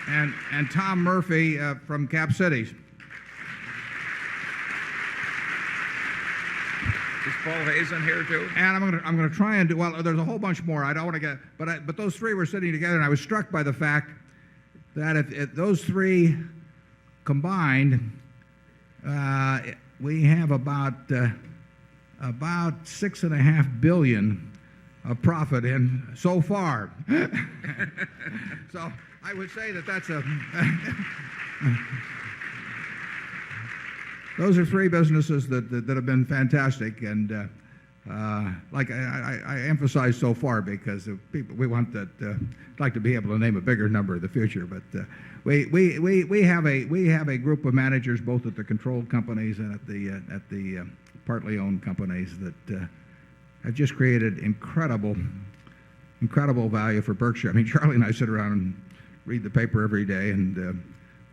and Tom Murphy from Cap Cities. Is Paul Hazen here too? And I'm going to try and do well. There's a whole bunch more. I don't want to get, but those three were sitting together, and I was struck by the fact that if those three combined, we have about $6.5 billion of profit in so far. So I would say that that's a. Those are three businesses that have been fantastic, and like I emphasized so far, because we want that. I'd like to be able to name a bigger number in the future, but we have a group of managers both at the controlled companies and at the partly owned companies that have just created incredible value for Berkshire. I mean, Charlie and I sit around and read the paper every day, and a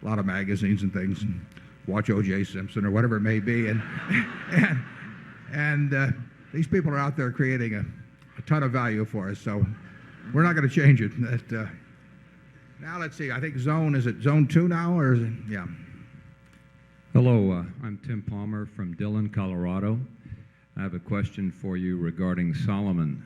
lot of magazines and things, and watch O.J. Simpson or whatever it may be, and these people are out there creating a ton of value for us. So we're not going to change it. Now let's see. I think is it Zone 2 now, or is it? Yeah. Hello, I'm Tim Palmer from Dillon, Colorado. I have a question for you regarding Solomon.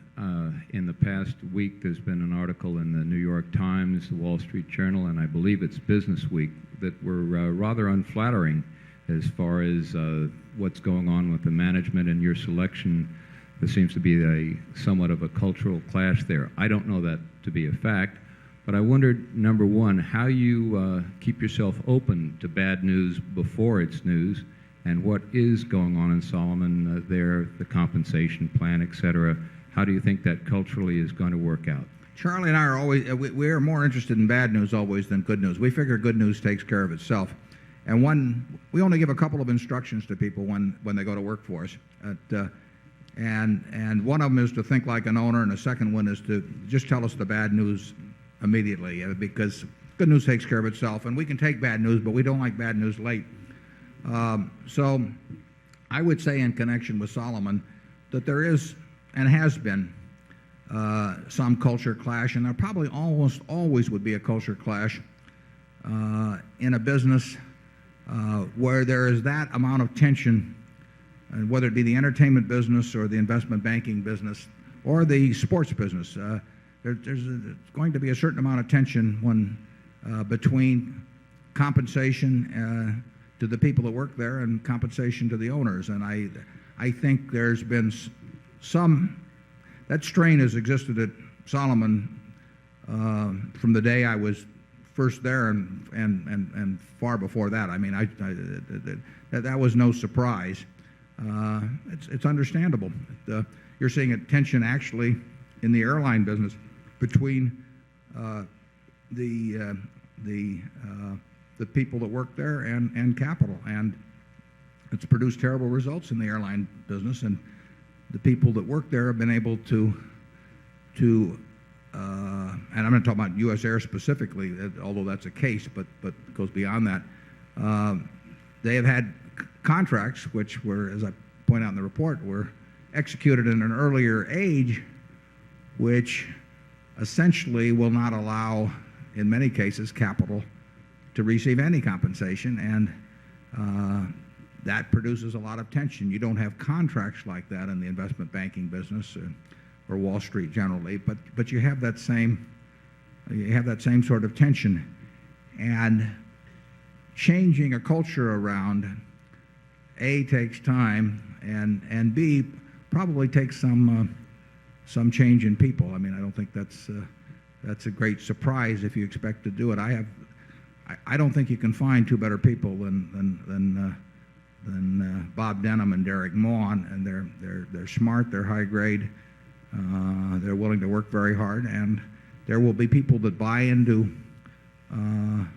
In the past week, there's been an article in the New York Times, the Wall Street Journal, and I believe it's Business Week, that were rather unflattering as far as what's going on with the management and your selection. There seems to be somewhat of a cultural clash there. I don't know that to be a fact, but I wondered, number one, how you keep yourself open to bad news before it's news, and what is going on in Solomon there, the compensation plan, et cetera. How do you think that culturally is going to work out? Charlie and I are always, we are more interested in bad news always than good news. We figure good news takes care of itself. And we only give a couple of instructions to people when they go to work for us. And one of them is to think like an owner, and the second one is to just tell us the bad news immediately, because good news takes care of itself. And we can take bad news, but we don't like bad news late. So I would say in connection with Solomon that there is and has been some culture clash, and there probably almost always would be a culture clash in a business where there is that amount of tension, and whether it be the entertainment business or the investment banking business or the sports business. There's going to be a certain amount of tension between compensation to the people that work there and compensation to the owners. And I think there's been that strain has existed at Solomon from the day I was first there and far before that. I mean, that was no surprise. It's understandable. You're seeing a tension actually in the airline business between the people that work there and capital, and it's produced terrible results in the airline business. And the people that work there have been able to and I'm not talking about U.S. Air specifically, although that's a case, but it goes beyond that. They have had contracts which were, as I point out in the report, were executed in an earlier age, which essentially will not allow, in many cases, capital to receive any compensation, and that produces a lot of tension. You don't have contracts like that in the investment banking business or Wall Street generally, but you have that same sort of tension. And changing a culture around, A, takes time, and B, probably takes some change in people. I mean, I don't think that's a great surprise if you expect to do it. I don't think you can find two better people than Bob Denham and Derek Maughan, and they're smart, they're high grade, they're willing to work very hard, and there will be people that buy into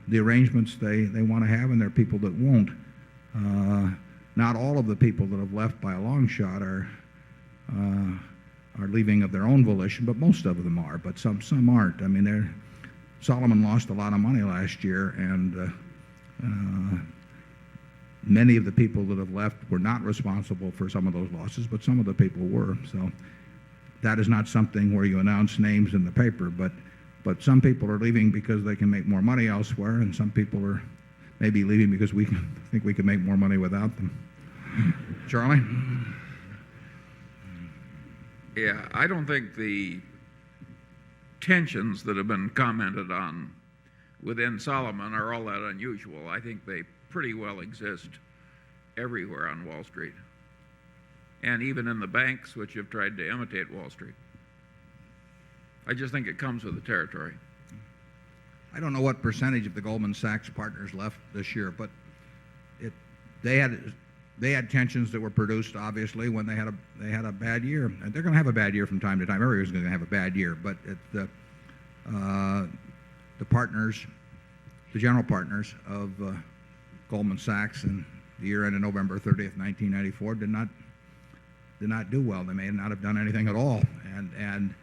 the arrangements they want to have, and there are people that won't. Not all of the people that have left by a long shot are leaving of their own volition, but most of them are. But some aren't. I mean, Solomon lost a lot of money last year, and many of the people that have left were not responsible for some of those losses, but some of the people were. So that is not something where you announce names in the paper, but But some people are leaving because they can make more money elsewhere, and some people are maybe leaving because we think we can make more money without them. Charlie? Yeah, I don't think the tensions that have been commented on within Solomon are all that unusual. I think they pretty well exist everywhere on Wall Street, and even in the banks which have tried to imitate Wall Street. I just think it comes with the territory. I don't know what percentage of the Goldman Sachs partners left this year, but they had tensions that were produced obviously when they had a bad year, and they're going to have a bad year from time to time. Everybody's going to have a bad year, but the partners, the general partners of Goldman Sachs in the year ended November 30th, 1994, did not do well. They may not have done anything at all, and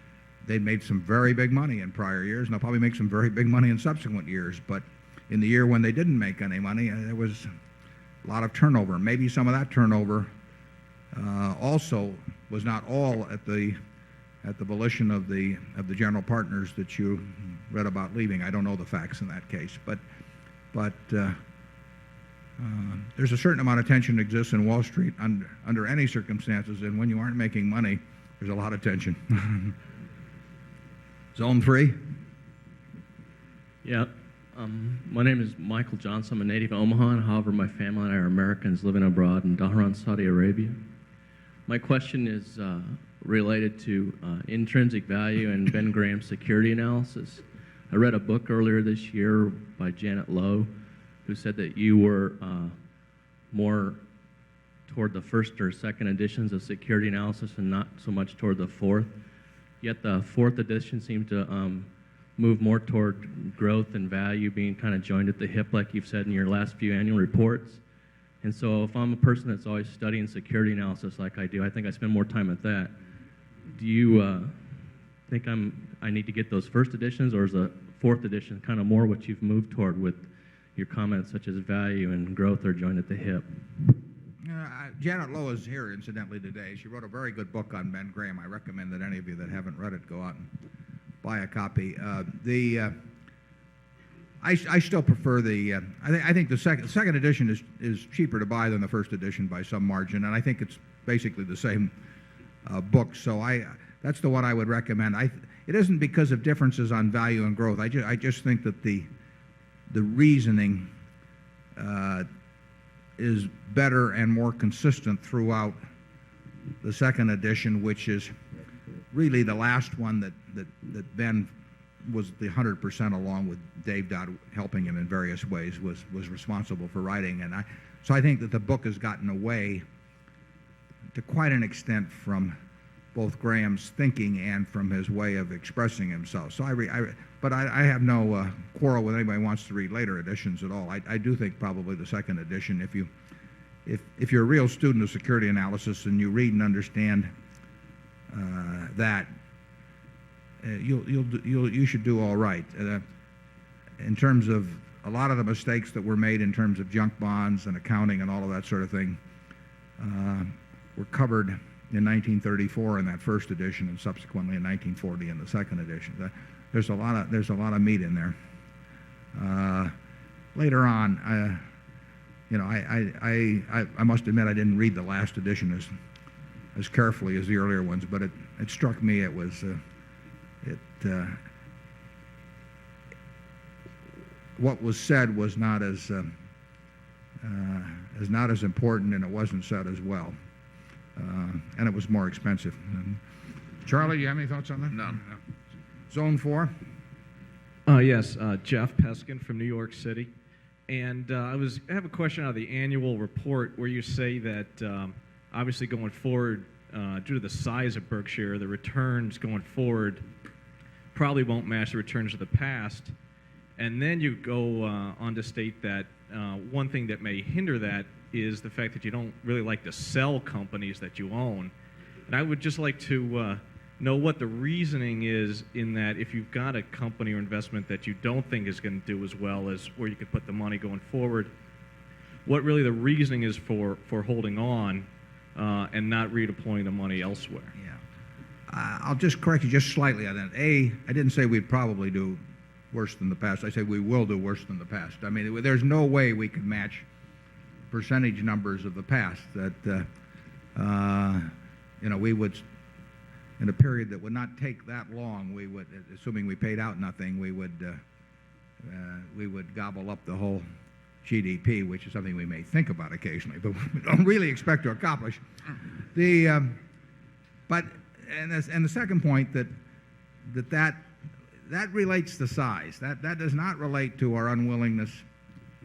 they made some very big money in prior years, and they'll probably make some very big money in subsequent years. But in the year when they didn't make any money, there was a lot of turnover. Maybe some of that turnover also was not all at the volition of the general partners that you read about leaving. I don't know the facts in that case, but there's a certain amount of tension that exists in Wall Street under any circumstances, and when you aren't making money, there's a lot of tension. Zone 3. Yeah. My name is Michael Johnson. I'm a native of Omaha. However, my family and I are Americans living abroad in Dhahran, Saudi Arabia. My question is related to intrinsic value and Ben Graham's security analysis. I read a book earlier this year by Janet Lowe, who said that you were more toward the first or second editions of security analysis and not so much toward the fourth. Yet the fourth edition seemed to move more toward growth and value being kind of joined at the hip, like you've said in your last few annual reports. And so if I'm a person that's always studying security analysis like I do, I think I spend more time at that. Do you think I need to get those first editions, or is the fourth edition kind of more what you've moved toward with your comments such as value and growth are joined at the hip? Janet Lowe is here, incidentally, today. She wrote a very good book on Ben Graham. I recommend that any of you that haven't read it go out and buy a copy. I still prefer the. I think the second edition is cheaper to buy than the first edition by some margin, and I think it's basically the same book. So that's the one I would recommend. It isn't because of differences on value and growth. I just think that the reasoning is better and more consistent throughout the second edition, which is really the last one that Ben was the 100%, along with Dave Dodd helping him in various ways, was responsible for writing. And so I think that the book has gotten away to quite an extent from both Graham's thinking and from his way of expressing himself. So but I have no quarrel with anybody who wants to read later editions at all. I do think probably the second edition, if you're a real student of security analysis and you read and understand that, you should do all right. In terms of a lot of the mistakes that were made in terms of junk bonds and accounting and all of that sort of thing were covered in 1934 in that first edition, and subsequently in 1940 in the second edition. There's a lot of meat in there. Later on, I must admit I didn't read the last edition as carefully as the earlier ones, but it struck me it was what was said was not as important, and it wasn't said as well, and it was more expensive. Charlie, you have any thoughts on that? None. Zone 4. Yes, Jeff Peskin from New York City. And I have a question out of the annual report where you say that obviously going forward, due to the size of Berkshire, the returns going forward probably won't match the returns of the past. And then you go on to state that one thing that may hinder that is the fact that you don't really like to sell companies that you own. And I would just like to know what the reasoning is in that if you've got a company or investment that you don't think is going to do as well as where you could put the money going forward, what really the reasoning is for holding on and not redeploying the money elsewhere. Yeah. I'll just correct you just slightly on that. A, I didn't say we'd probably do worse than the past. I said we will do worse than the past. I mean, there's no way we could match percentage numbers of the past that, we would, in a period that would not take that long, we would, assuming we paid out nothing, we would gobble up the whole GDP, which is something we may think about occasionally, but we don't really expect to accomplish. And the second point that relates to size. That does not relate to our unwillingness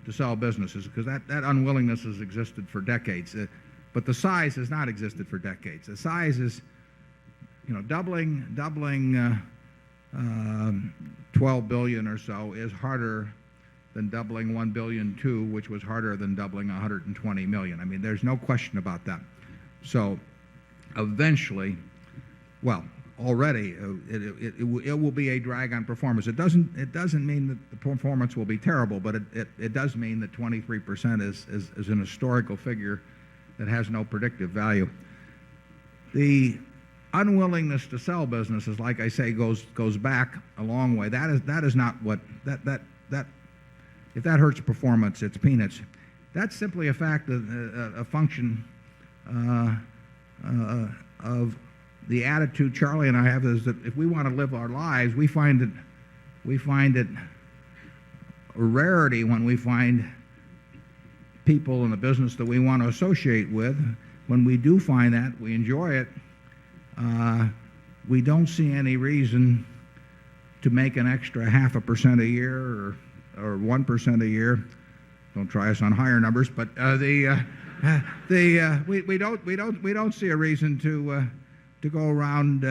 to sell businesses, because that unwillingness has existed for decades. But the size has not existed for decades. The size is, doubling 12 billion or so is harder than doubling 1 billion two, which was harder than doubling 120 million. I mean, there's no question about that. So eventually, well, already it will be a drag on performance. It doesn't mean that the performance will be terrible, but it does mean that 23% is an historical figure that has no predictive value. The unwillingness to sell businesses, like I say, goes back a long way. That is not what that if that hurts performance, it's peanuts. That's simply a function of the attitude Charlie and I have, is that if we want to live our lives, we find it a rarity when we find people in the business that we want to associate with. When we do find that, we enjoy it. We don't see any reason to make an extra 0.5% a year or 1% a year. Don't try us on higher numbers, but we don't see a reason to go around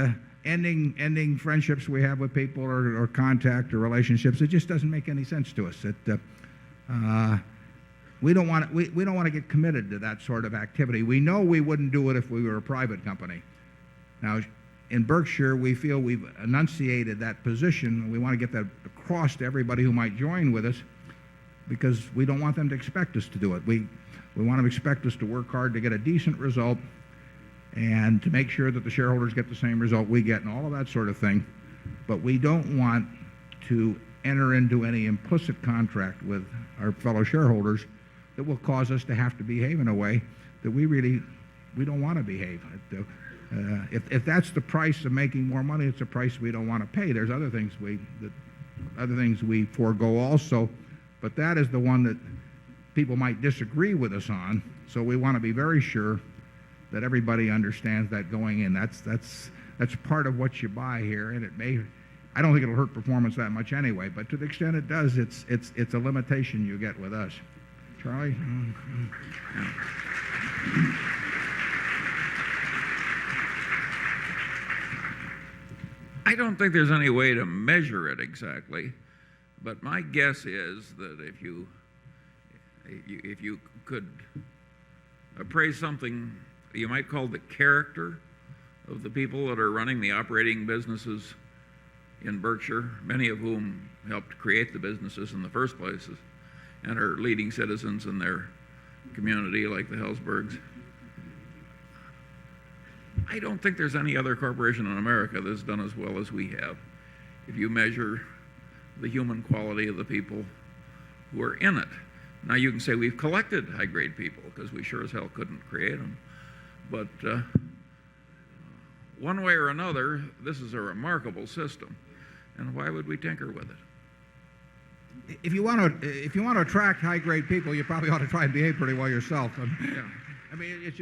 ending friendships we have with people or contact or relationships. It just doesn't make any sense to us. We don't want to get committed to that sort of activity. We know we wouldn't do it if we were a private company. Now, in Berkshire, we feel we've enunciated that position. We want to get that across to everybody who might join with us, because we don't want them to expect us to do it. We want them to expect us to work hard to get a decent result and to make sure that the shareholders get the same result we get and all of that sort of thing. But we don't want to enter into any implicit contract with our fellow shareholders that will cause us to have to behave in a way that we don't want to behave. If that's the price of making more money, it's a price we don't want to pay. There's other things we forego also, but that is the one that people might disagree with us on. So we want to be very sure that everybody understands that going in. That's part of what you buy here, and I don't think it'll hurt performance that much anyway, but to the extent it does, it's a limitation you get with us. Charlie? I don't think there's any way to measure it exactly, but my guess is that if you could appraise something you might call the character of the people that are running the operating businesses in Berkshire, many of whom helped create the businesses in the first places and are leading citizens in their community like the Helzbergs. I don't think there's any other corporation in America that's done as well as we have. If you measure the human quality of the people who are in it. Now you can say we've collected high-grade people because we sure as hell couldn't create them. But one way or another, this is a remarkable system. And why would we tinker with it? If you want to attract high-grade people, you probably ought to try and behave pretty well yourself. Yeah. I mean,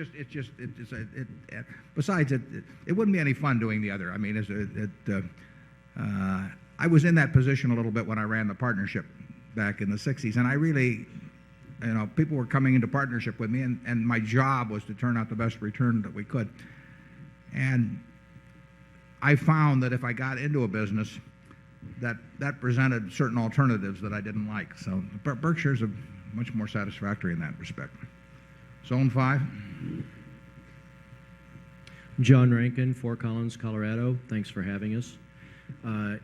besides, it wouldn't be any fun doing the other. I mean, I was in that position a little bit when I ran the partnership back in the 60s, and I really, people were coming into partnership with me, and my job was to turn out the best return that we could. And I found that if I got into a business, that presented certain alternatives that I didn't like. So Berkshire's much more satisfactory in that respect. Zone 5. John Rankin, Fort Collins, Colorado. Thanks for having us.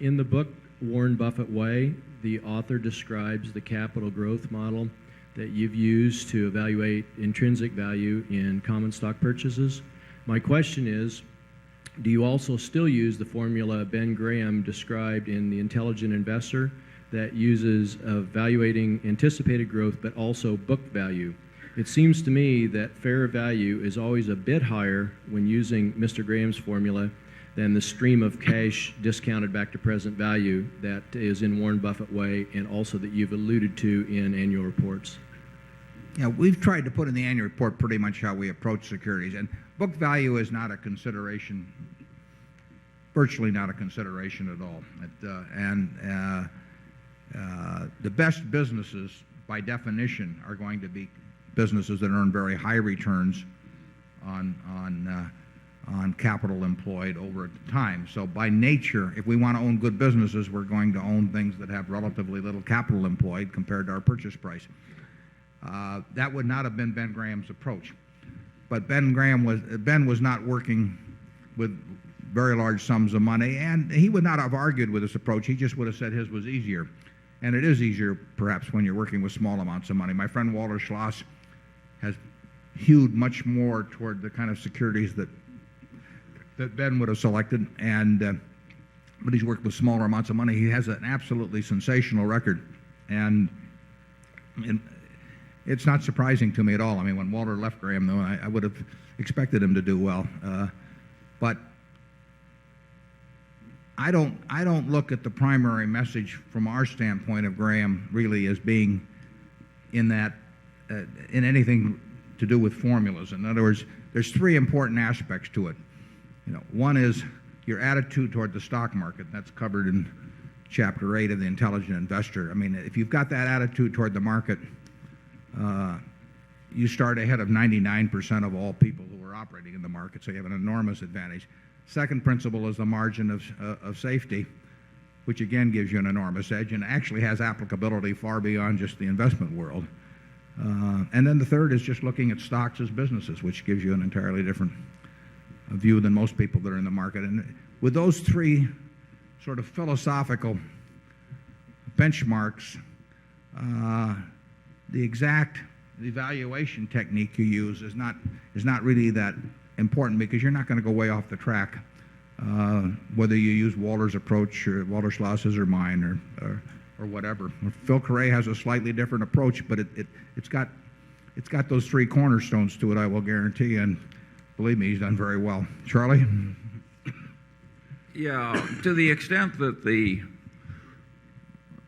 In the book, Warren Buffett Way, the author describes the capital growth model that you've used to evaluate intrinsic value in common stock purchases. My question is, do you also still use the formula Ben Graham described in The Intelligent Investor that uses evaluating anticipated growth but also book value? It seems to me that fair value is always a bit higher when using Mr. Graham's formula than the stream of cash discounted back to present value that is in Warren Buffett way and also that you've alluded to in annual reports. Yeah, we've tried to put in the annual report pretty much how we approach securities, and book value is not a consideration, virtually not a consideration at all. The best businesses, by definition, are going to be businesses that earn very high returns on capital employed over time. So by nature, if we want to own good businesses, we're going to own things that have relatively little capital employed compared to our purchase price. That would not have been Ben Graham's approach. But Ben was not working with very large sums of money, and he would not have argued with this approach. He just would have said his was easier. And it is easier, perhaps, when you're working with small amounts of money. My friend Walter Schloss has hewed much more toward the kind of securities that Ben would have selected, but he's worked with smaller amounts of money. He has an absolutely sensational record, and it's not surprising to me at all. I mean, when Walter left Graham, though, I would have expected him to do well. But I don't look at the primary message from our standpoint of Graham really as being in anything to do with formulas. In other words, there's three important aspects to it. One is your attitude toward the stock market. That's covered in Chapter 8 of The Intelligent Investor. I mean, if you've got that attitude toward the market, you start ahead of 99% of all people who are operating in the market, so you have an enormous advantage. Second principle is the margin of safety, which again gives you an enormous edge and actually has applicability far beyond just the investment world. And then the third is just looking at stocks as businesses, which gives you an entirely different view than most people that are in the market. And with those three sort of philosophical benchmarks, the exact evaluation technique you use is not really that important, because you're not going to go way off the track, whether you use Walter's approach or Walter Schloss's or mine or whatever. Phil Carre has a slightly different approach, but it's got those three cornerstones to it, I will guarantee, and believe me, he's done very well. Charlie? Yeah, to the extent that the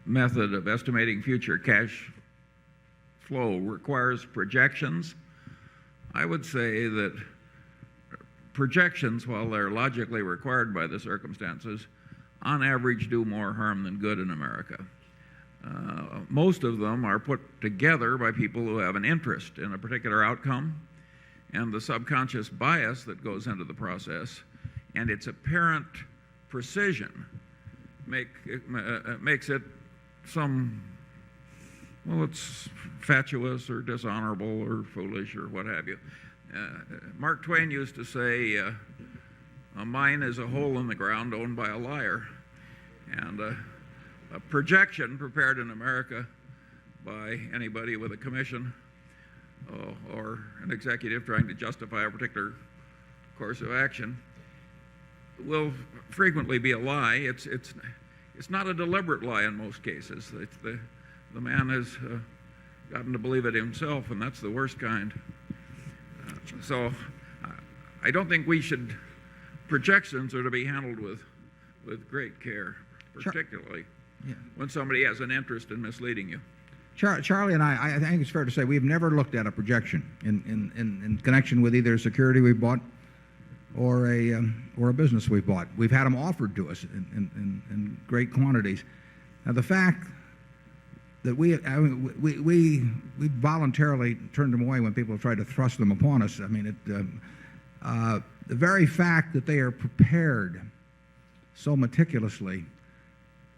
method of estimating future cash flow requires projections, I would say that projections, while they're logically required by the circumstances, on average do more harm than good in America. Most of them are put together by people who have an interest in a particular outcome, and the subconscious bias that goes into the process and its apparent precision makes it it's fatuous or dishonorable or foolish or what have you. Mark Twain used to say, a mine is a hole in the ground owned by a liar. And a projection prepared in America by anybody with a commission or an executive trying to justify a particular course of action will frequently be a lie. It's not a deliberate lie in most cases. It's the man has gotten to believe it himself, and that's the worst kind. So I don't think projections are to be handled with great care, particularly when somebody has an interest in misleading you. Charlie and I think it's fair to say we've never looked at a projection in connection with either a security we bought or a business we bought. We've had them offered to us in great quantities. Now the fact that we voluntarily turned them away when people have tried to thrust them upon us. I mean, the very fact that they are prepared so meticulously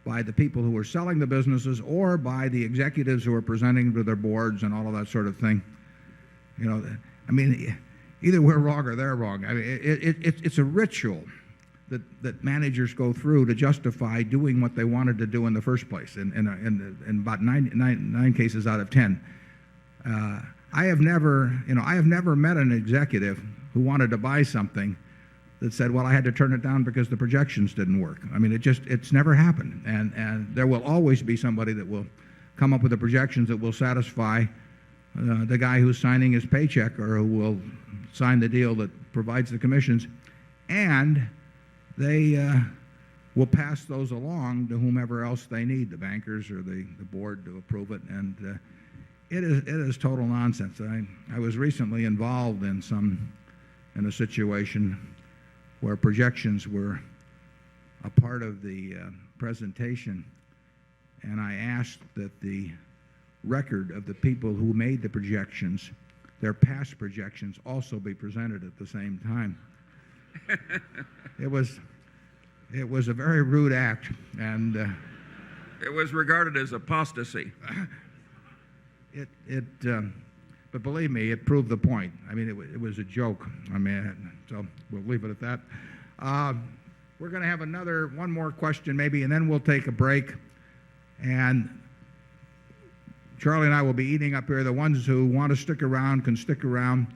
by the people who are selling the businesses or by the executives who are presenting to their boards and all of that sort of thing, I mean, either we're wrong or they're wrong. I mean, it's a ritual that managers go through to justify doing what they wanted to do in the first place. In about 9 cases out of 10, I have never met an executive who wanted to buy something that said, well, I had to turn it down because the projections didn't work. I mean, it's never happened. And there will always be somebody that will come up with the projections that will satisfy the guy who's signing his paycheck or who will sign the deal that provides the commissions. And they will pass those along to whomever else they need, the bankers or the board, to approve it. And it is total nonsense. I was recently involved in a situation where projections were a part of the presentation, and I asked that the record of the people who made the projections, their past projections, also be presented at the same time. It was a very rude act, and it was regarded as apostasy. But believe me, it proved the point. I mean, it was a joke. I mean, so we'll leave it at that. We're going to have one more question maybe, and then we'll take a break. And Charlie and I will be eating up here. The ones who want to stick around can stick around,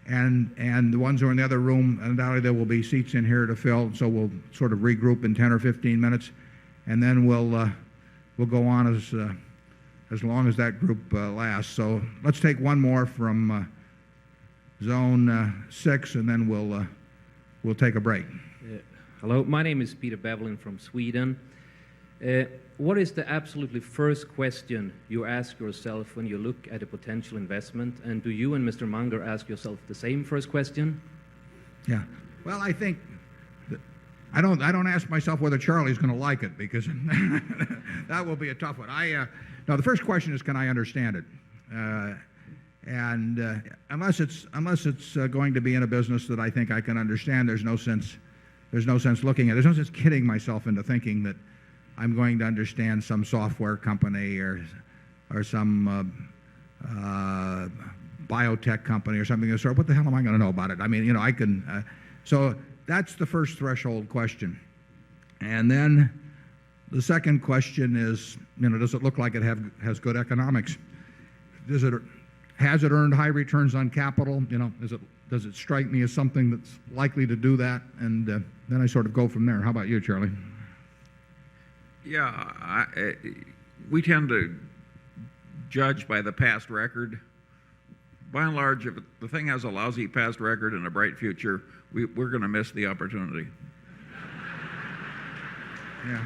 and the ones who are in the other room, undoubtedly there will be seats in here to fill. So we'll sort of regroup in 10 or 15 minutes, and then we'll go on as long as that group lasts. So let's take one more from zone 6, and then we'll take a break. Hello, my name is Peter Bevelin from Sweden. What is the absolutely first question you ask yourself when you look at a potential investment? And do you and Mr. Munger ask yourself the same first question? Yeah. Well, I think I don't ask myself whether Charlie's going to like it, because that will be a tough one. No, the first question is, can I understand it? And unless it's going to be in a business that I think I can understand, there's no sense looking at it. There's no sense kidding myself into thinking that I'm going to understand some software company or some biotech company or something of the sort. What the hell am I going to know about it? I mean, I can. So that's the first threshold question. And then the second question is, does it look like it has good economics? Has it earned high returns on capital? Does it strike me as something that's likely to do that? And then I sort of go from there. How about you, Charlie? Yeah, we tend to judge by the past record. By and large, if the thing has a lousy past record and a bright future, we're going to miss the opportunity. Yeah.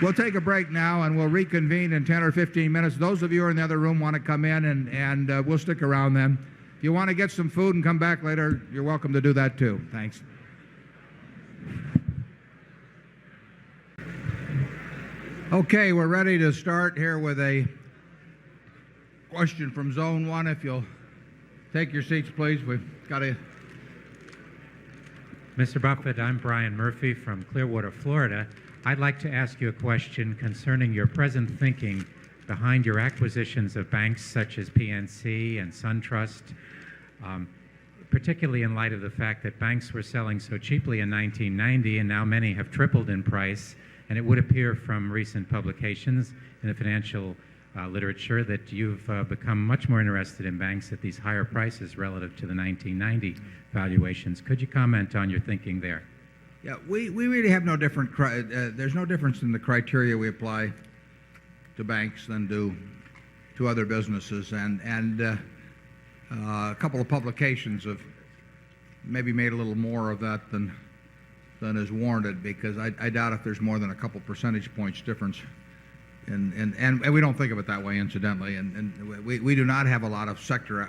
We'll take a break now, and we'll reconvene in 10 or 15 minutes. Those of you who are in the other room want to come in, and we'll stick around then. If you want to get some food and come back later, you're welcome to do that too. Thanks. Okay, we're ready to start here with a question from Zone 1. If you'll take your seats, please. We've got a... Mr. Buffett, I'm Brian Murphy from Clearwater, Florida. I'd like to ask you a question concerning your present thinking behind your acquisitions of banks such as PNC and SunTrust, particularly in light of the fact that banks were selling so cheaply in 1990 and now many have tripled in price. And it would appear from recent publications in the financial literature that you've become much more interested in banks at these higher prices relative to the 1990 valuations. Could you comment on your thinking there? Yeah, we really have no different, there's no difference in the criteria we apply to banks than to other businesses. And a couple of publications have maybe made a little more of that than is warranted, because I doubt if there's more than a couple percentage points difference. And we don't think of it that way, incidentally. And we do not have a lot of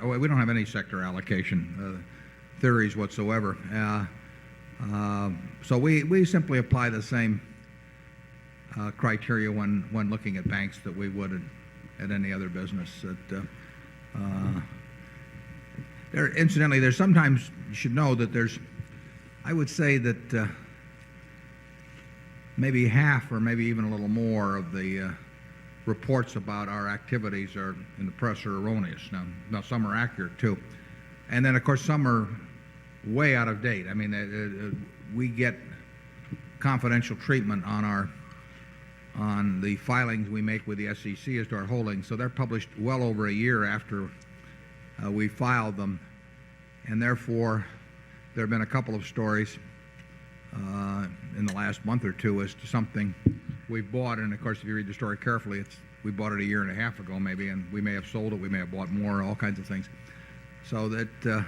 we don't have any sector allocation theories whatsoever. So we simply apply the same criteria when looking at banks that we would at any other business. Incidentally, there's sometimes, you should know that I would say that maybe half or maybe even a little more of the reports about our activities are in the press are erroneous. Now some are accurate too. And then, of course, some are way out of date. I mean, we get confidential treatment on the filings we make with the SEC as to our holdings. So they're published well over a year after we filed them. And therefore, there have been a couple of stories in the last month or two as to something we've bought. And of course, if you read the story carefully, we bought it a year and a half ago maybe, and we may have sold it, we may have bought more, all kinds of things. So that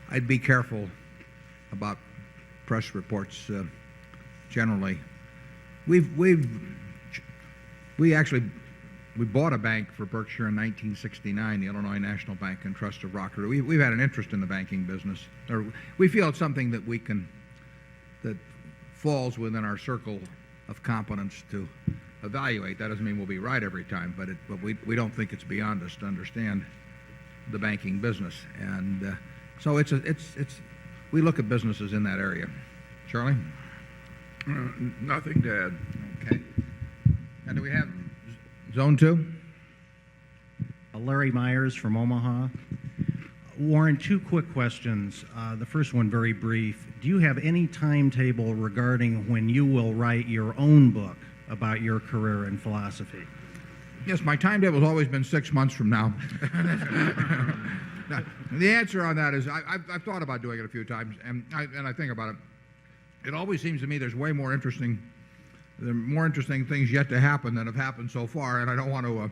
I'd be careful about press reports generally. We bought a bank for Berkshire in 1969, the Illinois National Bank and Trust of Rockford. We've had an interest in the banking business, or we feel it's something that that falls within our circle of competence to evaluate. That doesn't mean we'll be right every time, but we don't think it's beyond us to understand the banking business, and so we look at businesses in that area. Charlie? Nothing to add. Okay. And do we have Zone 2? Larry Myers from Omaha. Warren, two quick questions. The first one very brief. Do you have any timetable regarding when you will write your own book about your career and philosophy? Yes, my timetable's always been 6 months from now. Now, the answer on that is I've thought about doing it a few times, and I think about it. It always seems to me there are more interesting things yet to happen than have happened so far, and I don't want to.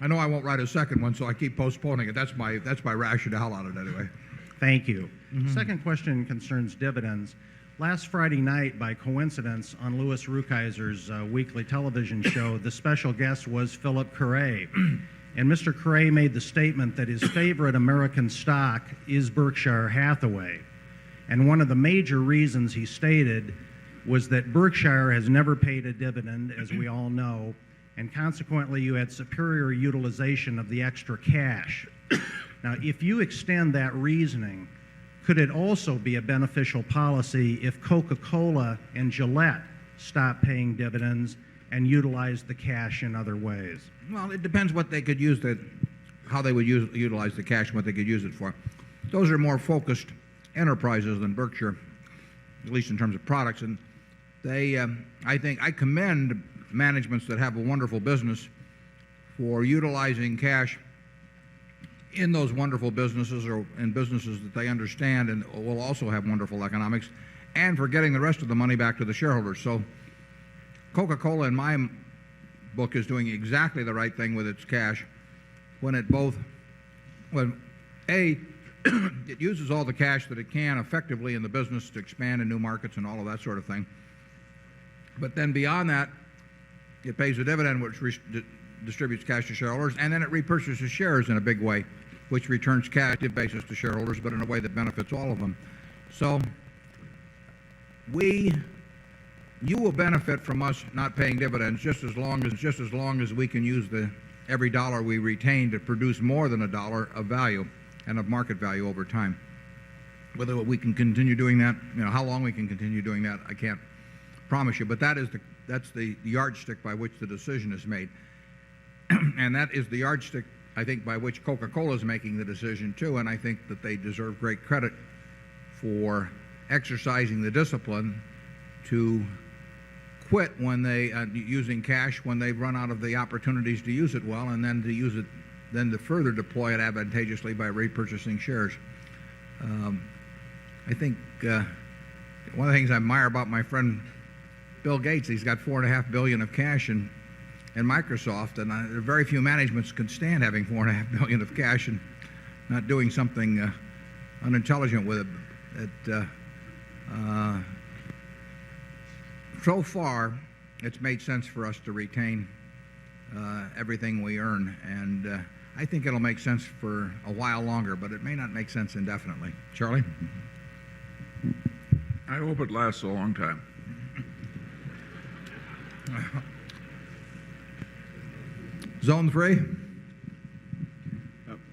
I know I won't write a second one, so I keep postponing it. That's my rationale on it anyway. Thank you. Second question concerns dividends. Last Friday night, by coincidence, on Louis Rukeyser's weekly television show, the special guest was Philip Curray. And Mr. Curray made the statement that his favorite American stock is Berkshire Hathaway. And one of the major reasons he stated was that Berkshire has never paid a dividend, as we all know, and consequently you had superior utilization of the extra cash. Now, if you extend that reasoning, could it also be a beneficial policy if Coca-Cola and Gillette stop paying dividends and utilize the cash in other ways? Well, it depends what they could use how they would utilize the cash and what they could use it for. Those are more focused enterprises than Berkshire, at least in terms of products. And I commend managements that have a wonderful business for utilizing cash in those wonderful businesses or in businesses that they understand and will also have wonderful economics, and for getting the rest of the money back to the shareholders. So Coca-Cola, in my book, is doing exactly the right thing with its cash when it uses all the cash that it can effectively in the business to expand in new markets and all of that sort of thing. But then beyond that, it pays a dividend which distributes cash to shareholders, and then it repurchases shares in a big way, which returns cash basis to shareholders, but in a way that benefits all of them. So you will benefit from us not paying dividends just as long as we can use every dollar we retain to produce more than a dollar of value and of market value over time. Whether we can continue doing that, how long we can continue doing that, I can't promise you, but that's the yardstick by which the decision is made. And that is the yardstick, I think, by which Coca-Cola is making the decision too, and I think that they deserve great credit for exercising the discipline to quit when using cash when they've run out of the opportunities to use it well, and then to further deploy it advantageously by repurchasing shares. I think one of the things I admire about my friend Bill Gates, he's got $4.5 billion of cash in Microsoft, and there are very few managements can stand having $4.5 billion of cash and not doing something unintelligent with it. So far, it's made sense for us to retain everything we earn, and I think it'll make sense for a while longer, but it may not make sense indefinitely. Charlie? I hope it lasts a long time. Zone 3?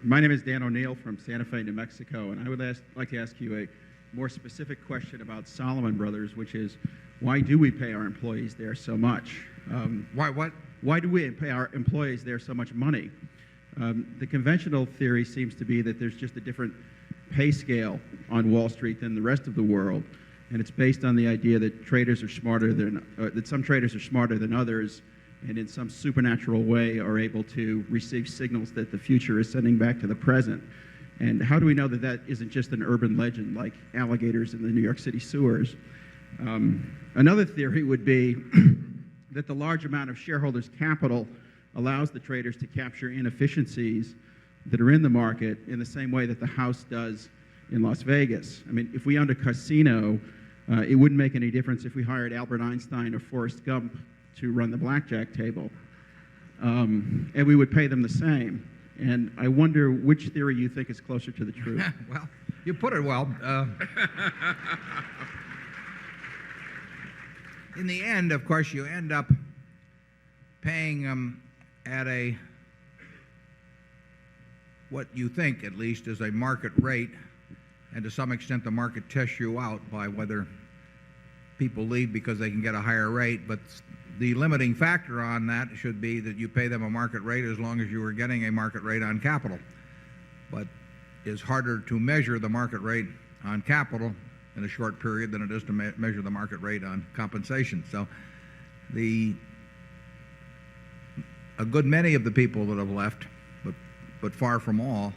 My name is Dan O'Neill from Santa Fe, New Mexico, and I would like to ask you a more specific question about Salomon Brothers, which is, why do we pay our employees there so much? Why what? Why do we pay our employees there so much money? The conventional theory seems to be that there's just a different pay scale on Wall Street than the rest of the world, and it's based on the idea that traders are smarter than that some traders are smarter than others, and in some supernatural way are able to receive signals that the future is sending back to the present. And how do we know that that isn't just an urban legend like alligators in the New York City sewers? Another theory would be that the large amount of shareholders' capital allows the traders to capture inefficiencies that are in the market in the same way that the House does in Las Vegas. I mean, if we owned a casino, it wouldn't make any difference if we hired Albert Einstein or Forrest Gump to run the blackjack table. And we would pay them the same. And I wonder which theory you think is closer to the truth. Well, you put it well. In the end, of course, you end up paying them at what you think, at least, is a market rate, and to some extent the market tests you out by whether people leave because they can get a higher rate. But the limiting factor on that should be that you pay them a market rate as long as you were getting a market rate on capital. But it's harder to measure the market rate on capital in a short period than it is to measure the market rate on compensation. So a good many of the people that have left, but far from all,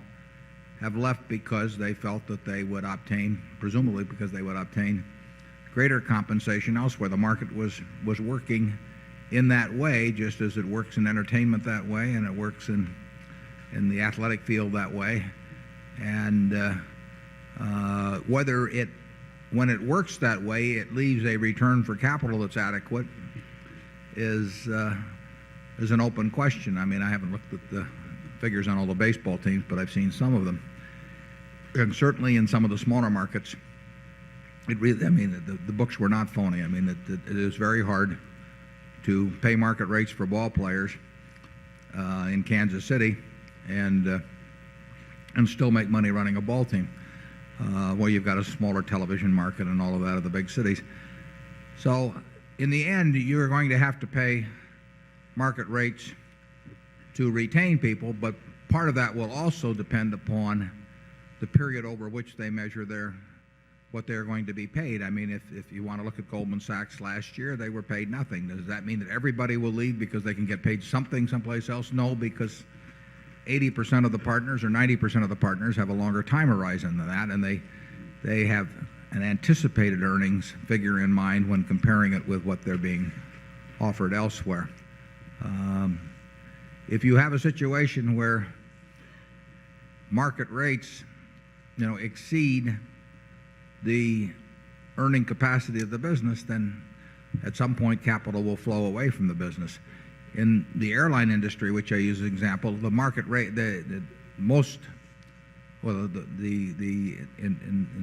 have left because they felt that they would obtain, presumably because they would obtain greater compensation elsewhere. The market was working in that way, just as it works in entertainment that way, and it works in the athletic field that way. And when it works that way, it leaves a return for capital that's adequate is an open question. I mean, I haven't looked at the figures on all the baseball teams, but I've seen some of them. And certainly in some of the smaller markets, the books were not phony. I mean, it is very hard to pay market rates for ball players in Kansas City and still make money running a ball team. Well, you've got a smaller television market and all of that of the big cities. So in the end, you're going to have to pay market rates to retain people, but part of that will also depend upon the period over which they measure what they're going to be paid. I mean, if you want to look at Goldman Sachs last year, they were paid nothing. Does that mean that everybody will leave because they can get paid something someplace else? No, because 80% of the partners or 90% of the partners have a longer time horizon than that, and they have an anticipated earnings figure in mind when comparing it with what they're being offered elsewhere. If you have a situation where market rates, exceed the earning capacity of the business, then at some point capital will flow away from the business. In the airline industry, which I use as an example, the market rate, in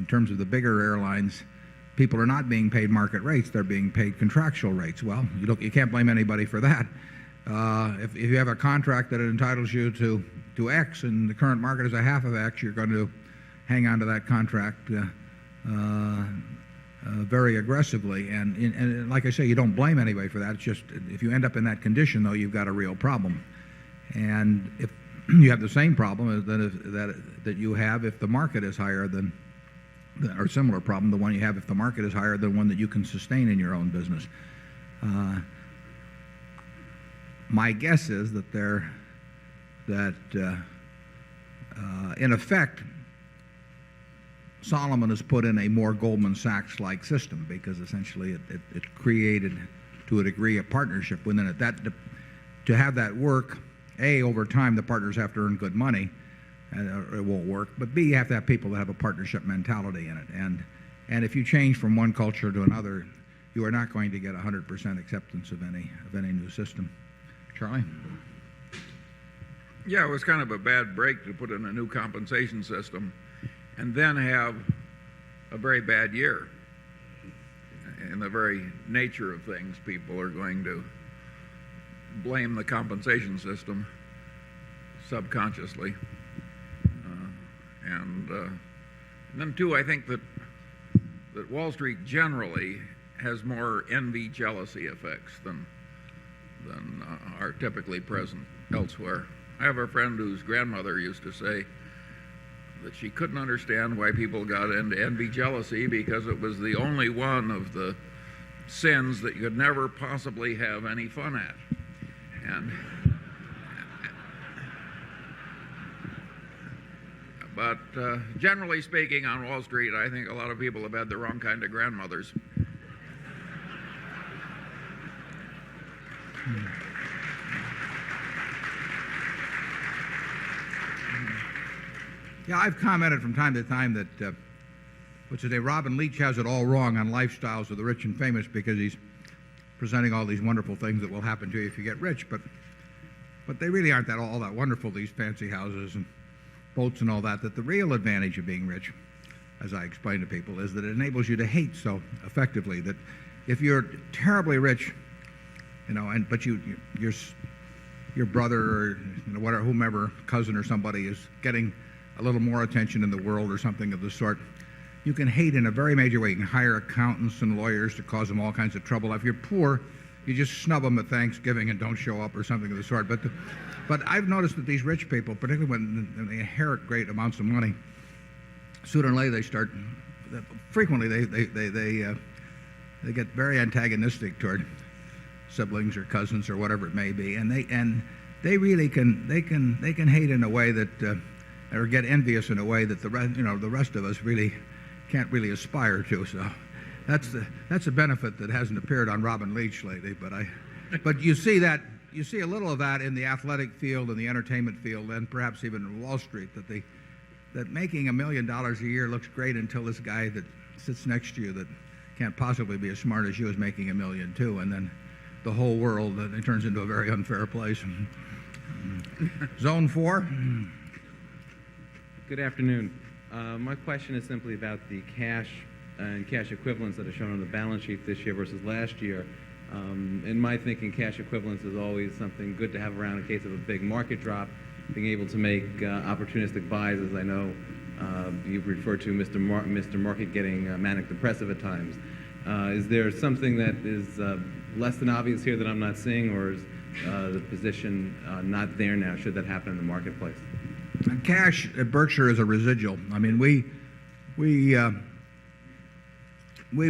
terms of the bigger airlines, people are not being paid market rates; they're being paid contractual rates. Well, you can't blame anybody for that. If you have a contract that entitles you to X and the current market is a half of X, you're going to hang on to that contract very aggressively. And like I say, you don't blame anybody for that. It's just if you end up in that condition, though, you've got a real problem. And if you have the same problem that you have if the market is higher than, or similar problem, the one you have if the market is higher than one that you can sustain in your own business. My guess is that in effect, Solomon has put in a more Goldman Sachs-like system because essentially it created, to a degree, a partnership within it. To have that work, A, over time the partners have to earn good money, and it won't work. But B, you have to have people that have a partnership mentality in it. And if you change from one culture to another, you are not going to get 100% acceptance of any new system. Charlie? Yeah, it was kind of a bad break to put in a new compensation system and then have a very bad year. In the very nature of things, people are going to blame the compensation system subconsciously. And then, too, I think that Wall Street generally has more envy, jealousy effects than are typically present elsewhere. I have a friend whose grandmother used to say that she couldn't understand why people got into envy, jealousy, because it was the only one of the sins that you could never possibly have any fun at. And but generally speaking, on Wall Street, I think a lot of people have had the wrong kind of grandmothers. Yeah, I've commented from time to time that, what's his name, Robin Leach has it all wrong on lifestyles of the rich and famous because he's presenting all these wonderful things that will happen to you if you get rich, but they really aren't all that wonderful, these fancy houses and boats and all that. That the real advantage of being rich, as I explain to people, is that it enables you to hate so effectively. That if you're terribly rich, but your brother or whatever, whomever, cousin or somebody is getting a little more attention in the world or something of the sort, you can hate in a very major way. You can hire accountants and lawyers to cause them all kinds of trouble. If you're poor, you just snub them at Thanksgiving and don't show up or something of the sort. But I've noticed that these rich people, particularly when they inherit great amounts of money, sooner or later they start. Frequently, they get very antagonistic toward siblings or cousins or whatever it may be, and they really can hate in a way that, or get envious in a way that the rest of us really can't really aspire to. So that's a benefit that hasn't appeared on Robin Leach lately. But you see a little of that in the athletic field and the entertainment field, and perhaps even in Wall Street. That making $1 million a year looks great until this guy that sits next to you that can't possibly be as smart as you is making $1 million too, and then the whole world it turns into a very unfair place. Zone 4. Good afternoon. My question is simply about the cash and cash equivalents that are shown on the balance sheet this year versus last year. In my thinking, cash equivalents is always something good to have around in case of a big market drop, being able to make opportunistic buys, as I know you've referred to Mr. Market getting manic depressive at times. Is there something that is less than obvious here that I'm not seeing, or is the position not there now should that happen in the marketplace? Cash at Berkshire is a residual. I mean, we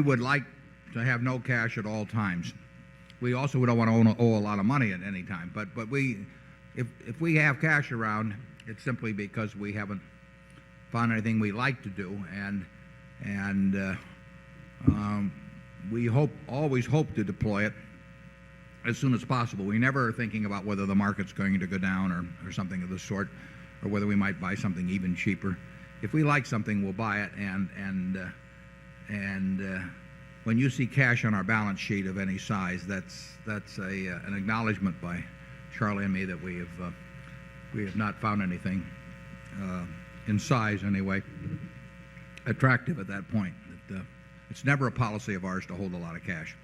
would like to have no cash at all times. We also don't want to owe a lot of money at any time. But if we have cash around, it's simply because we haven't found anything we like to do, and we always hope to deploy it as soon as possible. We never are thinking about whether the market's going to go down or something of the sort, or whether we might buy something even cheaper. If we like something, we'll buy it. And when you see cash on our balance sheet of any size, that's an acknowledgement by Charlie and me that we have not found anything in size anyway attractive at that point. It's never a policy of ours to hold a lot of cash.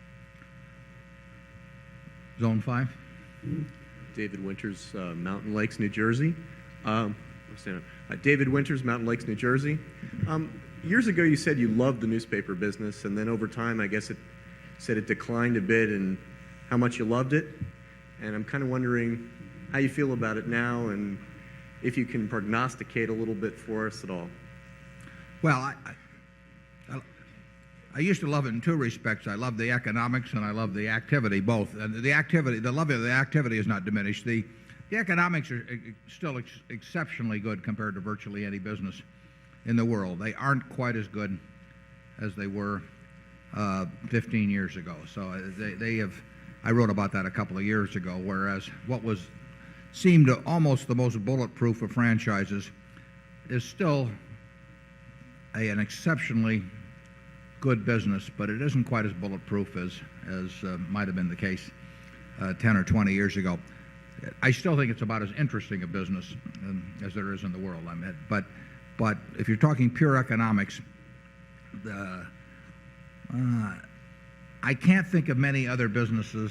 Zone 5. David Winters, Mountain Lakes, New Jersey. David Winters, Mountain Lakes, New Jersey. Years ago, you said you loved the newspaper business, and then over time, I guess it said it declined a bit in how much you loved it. And I'm kind of wondering how you feel about it now, and if you can prognosticate a little bit for us at all. Well, I used to love it in two respects. I love the economics and I love the activity, both. And the love of the activity is not diminished. The economics are still exceptionally good compared to virtually any business in the world. They aren't quite as good as they were 15 years ago. So I wrote about that a couple of years ago, whereas what seemed almost the most bulletproof of franchises is still an exceptionally good business, but it isn't quite as bulletproof as might have been the case 10 or 20 years ago. I still think it's about as interesting a business as there is in the world. But if you're talking pure economics, I can't think of many other businesses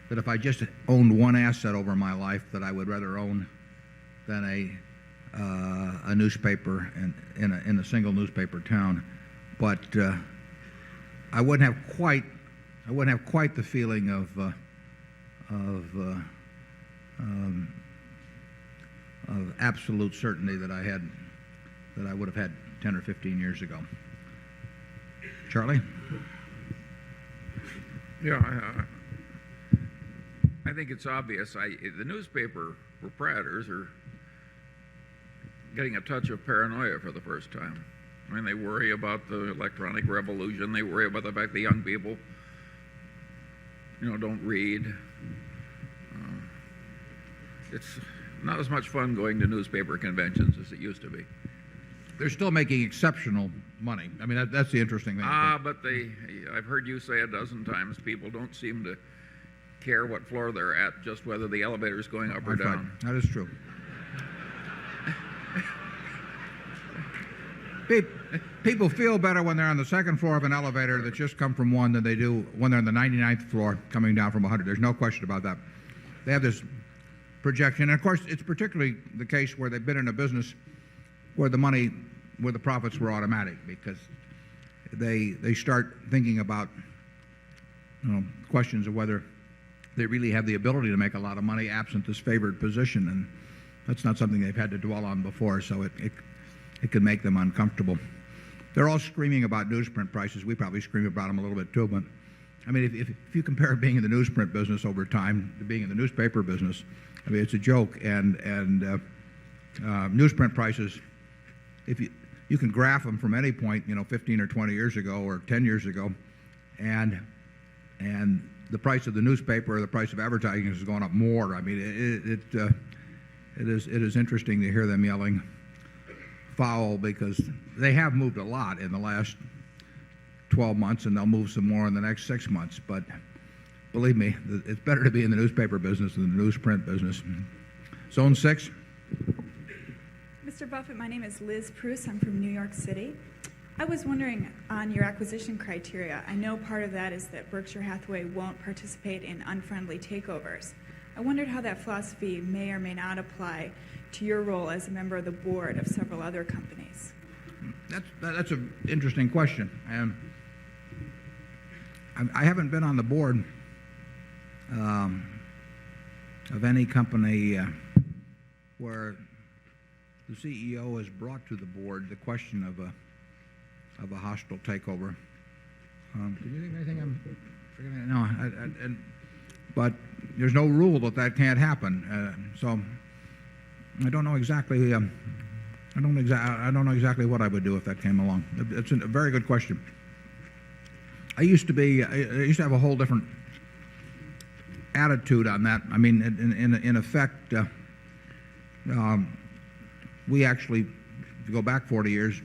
that if I just owned one asset over my life that I would rather own than a newspaper in a single newspaper town. But I wouldn't have quite the feeling of absolute certainty that I would have had 10 or 15 years ago. Charlie? Yeah, I think it's obvious. The newspaper proprietors are getting a touch of paranoia for the first time. I mean, they worry about the electronic revolution. They worry about the fact that young people, don't read. It's not as much fun going to newspaper conventions as it used to be. They're still making exceptional money. I mean, that's the interesting thing. But I've heard you say a dozen times, people don't seem to care what floor they're at, just whether the elevator's going up or down. Right. That is true. People feel better when they're on the second floor of an elevator that's just come from one than they do when they're on the 99th floor coming down from 100. There's no question about that. They have this projection. And of course, it's particularly the case where they've been in a business where the profits were automatic, because they start thinking about questions of whether they really have the ability to make a lot of money absent this favored position, and that's not something they've had to dwell on before, so it can make them uncomfortable. They're all screaming about newsprint prices. We probably scream about them a little bit too, but I mean, if you compare being in the newsprint business over time to being in the newspaper business, I mean, it's a joke. And newsprint prices, if you can graph them from any point, 15 or 20 years ago or 10 years ago, and the price of the newspaper or the price of advertising has gone up more. I mean, it is interesting to hear them yelling foul, because they have moved a lot in the last 12 months, and they'll move some more in the next 6 months. But believe me, it's better to be in the newspaper business than the newsprint business. Zone 6. Mr. Buffett, my name is Liz Pruce. I'm from New York City. I was wondering on your acquisition criteria. I know part of that is that Berkshire Hathaway won't participate in unfriendly takeovers. I wondered how that philosophy may or may not apply to your role as a member of the board of several other companies. That's an interesting question. I haven't been on the board of any company where the CEO has brought to the board the question of a hostile takeover. Can you think of anything I'm forgetting? No, but there's no rule that can't happen. So I don't know exactly. I don't know exactly what I would do if that came along. It's a very good question. I used to have a whole different attitude on that. I mean, in effect, we actually, if you go back 40 years,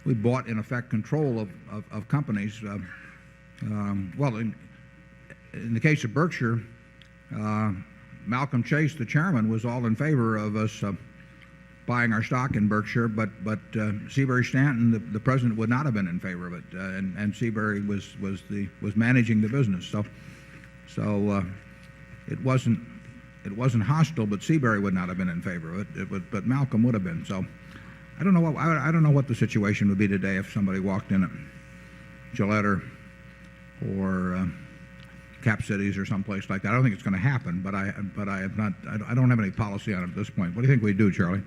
we bought, in effect, control of companies. Well, in the case of Berkshire, Malcolm Chase, the chairman, was all in favor of us buying our stock in Berkshire, but Seabury Stanton, the president, would not have been in favor of it, and Seabury was managing the business. So it wasn't hostile, but Seabury would not have been in favor of it. But Malcolm would have been. So I don't know what the situation would be today if somebody walked in at Gillette or Cap Cities or someplace like that. I don't think it's going to happen, but I don't have any policy on it at this point. What do you think we do, Charlie?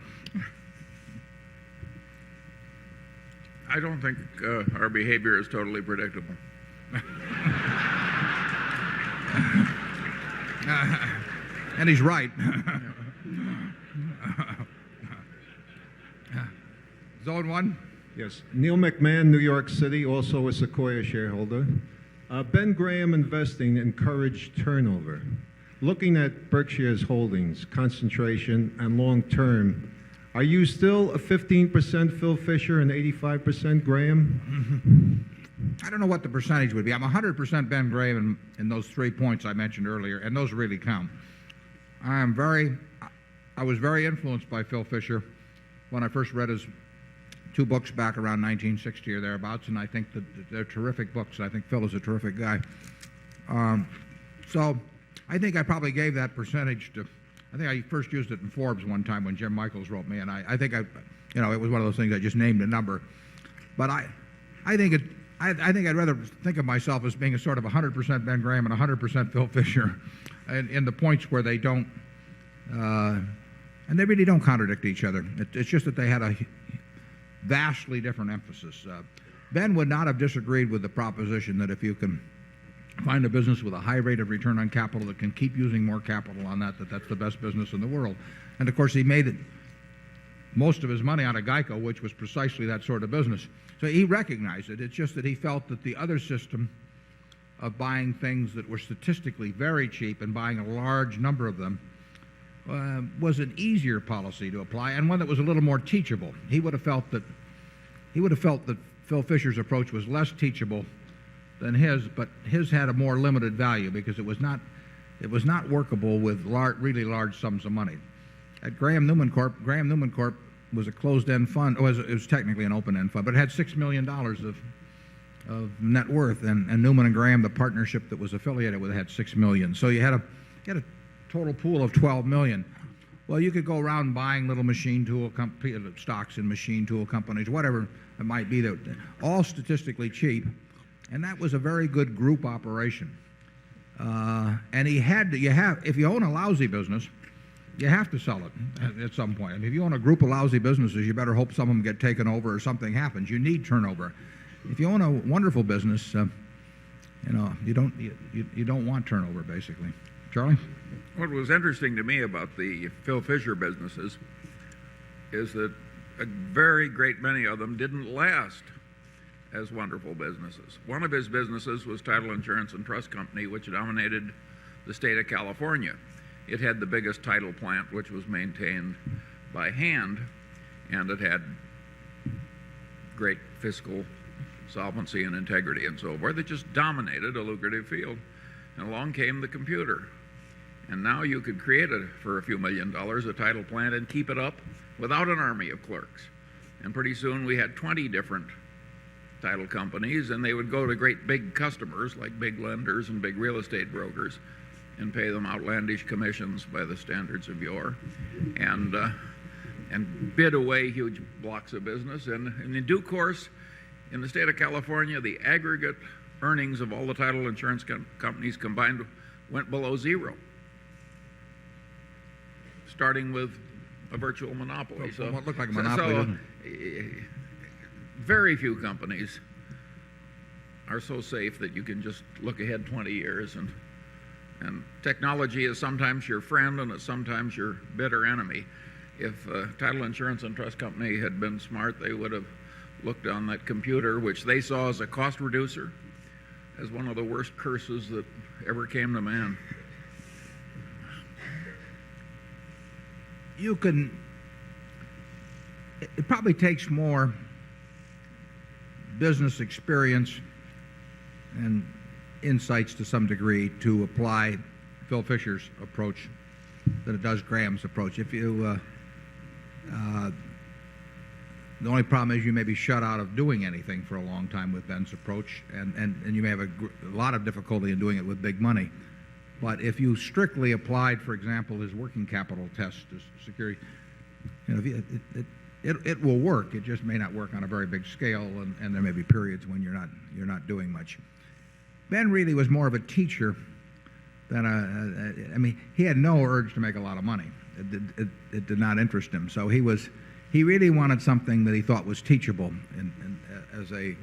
I don't think our behavior is totally predictable. And he's right. Zone 1? Yes. Neil McMahon, New York City, also a Sequoia shareholder. Ben Graham Investing encouraged turnover. Looking at Berkshire's holdings, concentration, and long-term, are you still a 15% Phil Fisher and 85% Graham? I don't know what the percentage would be. I'm 100% Ben Graham in those 3 points I mentioned earlier, and those really count. I was very influenced by Phil Fisher when I first read his 2 books back around 1960 or thereabouts, and I think that they're terrific books. I think Phil is a terrific guy. So I think I probably gave that percentage to, I think I first used it in Forbes one time when Jim Michaels wrote me, and I think it was one of those things I just named a number. But I think I'd rather think of myself as being a sort of 100% Ben Graham and 100% Phil Fisher, in the points where they don't, and they really don't contradict each other. It's just that they had a vastly different emphasis. Ben would not have disagreed with the proposition that if you can find a business with a high rate of return on capital that can keep using more capital on that's the best business in the world. And of course, he made most of his money out of Geico, which was precisely that sort of business. So he recognized it. It's just that he felt that the other system of buying things that were statistically very cheap and buying a large number of them was an easier policy to apply, and one that was a little more teachable. He would have felt that Phil Fisher's approach was less teachable than his, but his had a more limited value because it was not workable with really large sums of money. At Graham Newman Corp was a closed-end fund. It was technically an open-end fund, but it had $6 million of net worth, and Newman and Graham, the partnership that was affiliated with it, had $6 million. So you had a total pool of $12 million. Well, you could go around buying little machine tool stocks in machine tool companies, whatever it might be, that all statistically cheap, and that was a very good group operation. And if you own a lousy business, you have to sell it at some point. I mean, if you own a group of lousy businesses, you better hope some of them get taken over or something happens. You need turnover. If you own a wonderful business, you don't want turnover, basically. Charlie? What was interesting to me about the Phil Fisher businesses is that a very great many of them didn't last as wonderful businesses. One of his businesses was Title Insurance and Trust Company, which dominated the state of California. It had the biggest title plant, which was maintained by hand, and it had great fiscal solvency and integrity and so forth. It just dominated a lucrative field. And along came the computer. And now you could create for a few $1 million a title plant and keep it up without an army of clerks. And pretty soon we had 20 different title companies, and they would go to great big customers like big lenders and big real estate brokers and pay them outlandish commissions by the standards of yore, and bid away huge blocks of business. And in due course, in the state of California, the aggregate earnings of all the title insurance companies combined went below zero, starting with a virtual monopoly. So what looked like a monopoly. Very few companies are so safe that you can just look ahead 20 years. And technology is sometimes your friend and it's sometimes your bitter enemy. If Title Insurance and Trust Company had been smart, they would have looked on that computer, which they saw as a cost reducer, as one of the worst curses that ever came to man. It probably takes more business experience and insights to some degree to apply Phil Fisher's approach than it does Graham's approach. The only problem is you may be shut out of doing anything for a long time with Ben's approach, and you may have a lot of difficulty in doing it with big money. But if you strictly applied, for example, his working capital test to security, it will work. It just may not work on a very big scale, and there may be periods when you're not doing much. Ben really was more of a teacher than he had no urge to make a lot of money. It did not interest him. So he really wanted something that he thought was teachable as a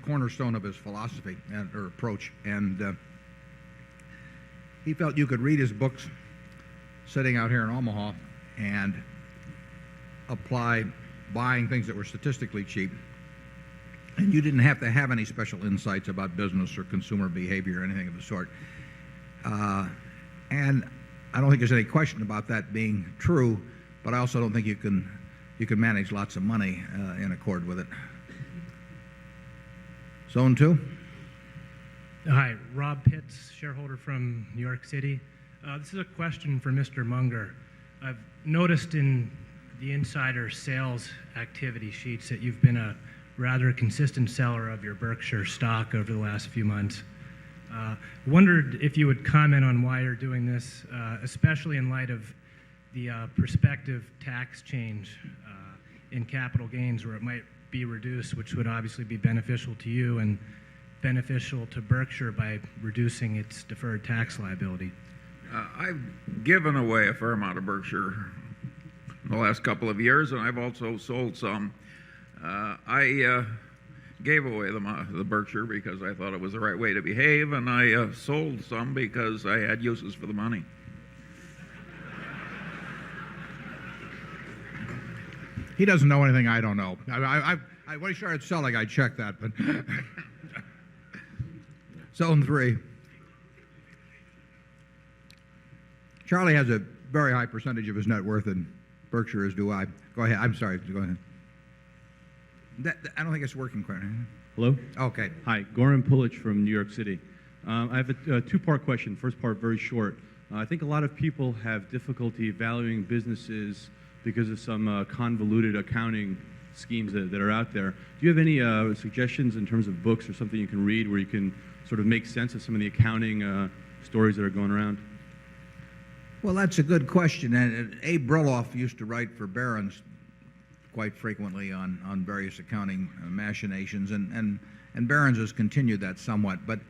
cornerstone of his philosophy or approach. And he felt you could read his books sitting out here in Omaha and apply buying things that were statistically cheap. And you didn't have to have any special insights about business or consumer behavior or anything of the sort. And I don't think there's any question about that being true, but I also don't think you can manage lots of money in accord with it. Zone 2. Hi, Rob Pitts, shareholder from New York City. This is a question for Mr. Munger. I've noticed in the insider sales activity sheets that you've been a rather consistent seller of your Berkshire stock over the last few months. Wondered if you would comment on why you're doing this, especially in light of the prospective tax change in capital gains, where it might be reduced, which would obviously be beneficial to you and beneficial to Berkshire by reducing its deferred tax liability. I've given away a fair amount of Berkshire in the last couple of years, and I've also sold some. I gave away the Berkshire because I thought it was the right way to behave, and I sold some because I had uses for the money. He doesn't know anything I don't know. When he started selling, I checked that, but zone 3. Charlie has a very high percentage of his net worth in Berkshire, as do I. Go ahead. I'm sorry. Go ahead. I don't think it's working quite. Hello? Okay. Hi, Goran Pulic from New York City. I have a two-part question. First part, very short. I think a lot of people have difficulty valuing businesses because of some convoluted accounting schemes that are out there. Do you have any suggestions in terms of books or something you can read where you can sort of make sense of some of the accounting stories that are going around? Well, that's a good question. And Abe Brilloff used to write for Barron's quite frequently on various accounting machinations, and Barron's has continued that somewhat. But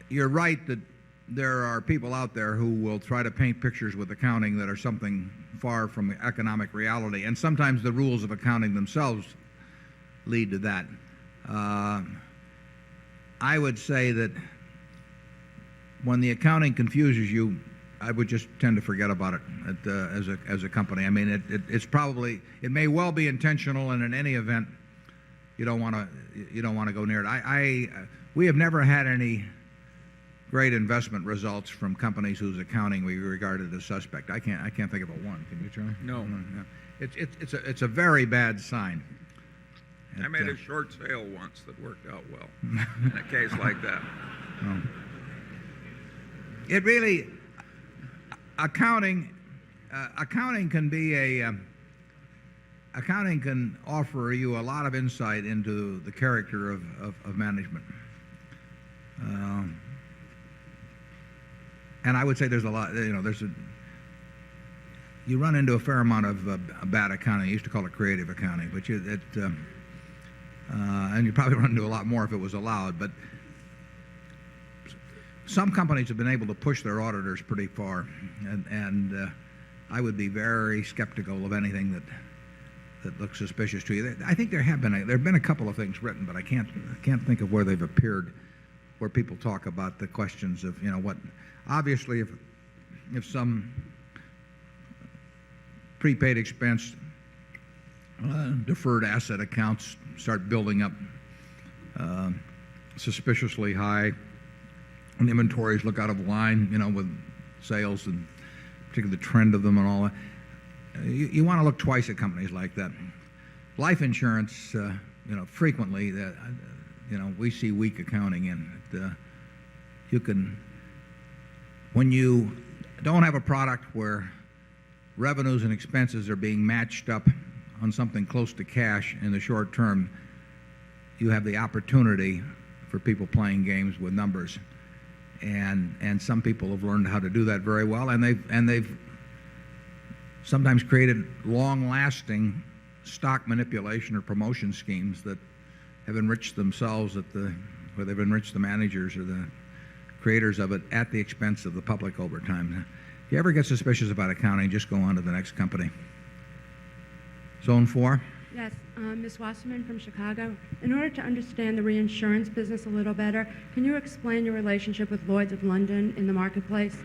you're right that there are people out there who will try to paint pictures with accounting that are something far from economic reality, and sometimes the rules of accounting themselves lead to that. I would say that when the accounting confuses you, I would just tend to forget about it as a company. I mean, it may well be intentional, and in any event, you don't want to go near it. We have never had any great investment results from companies whose accounting we regarded as suspect. I can't think of one. Can you, Charlie? No. It's a very bad sign. I made a short sale once that worked out well in a case like that. Oh. It really, accounting can offer you a lot of insight into the character of management. And I would say there's a lot, you run into a fair amount of bad accounting. I used to call it creative accounting, but and you probably run into a lot more if it was allowed. But some companies have been able to push their auditors pretty far, and I would be very skeptical of anything that looks suspicious to you. I think there have been a couple of things written, but I can't think of where they've appeared, where people talk about the questions of what. Obviously, if some prepaid expense, deferred asset accounts start building up suspiciously high, and inventories look out of line, with sales and particularly the trend of them and all that, you want to look twice at companies like that. Life insurance, frequently, we see weak accounting in it. When you don't have a product where revenues and expenses are being matched up on something close to cash in the short term, you have the opportunity for people playing games with numbers. And some people have learned how to do that very well, and they've sometimes created long-lasting stock manipulation or promotion schemes that have enriched themselves where they've enriched the managers or the creators of it at the expense of the public over time. If you ever get suspicious about accounting, just go on to the next company. Zone 4. Yes, Ms. Wasserman from Chicago. In order to understand the reinsurance business a little better, can you explain your relationship with Lloyd's of London in the marketplace?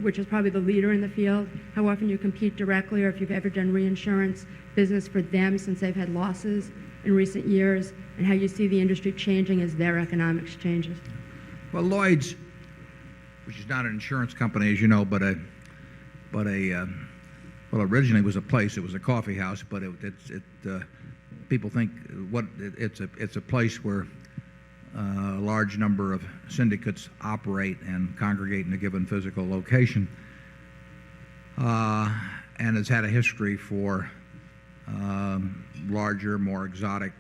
Which is probably the leader in the field, how often you compete directly, or if you've ever done reinsurance business for them since they've had losses in recent years, and how you see the industry changing as their economics changes. Well, Lloyd's, which is not an insurance company, as you know, but originally it was a place. It was a coffee house, but people think it's a place where a large number of syndicates operate and congregate in a given physical location, and has had a history for larger, more exotic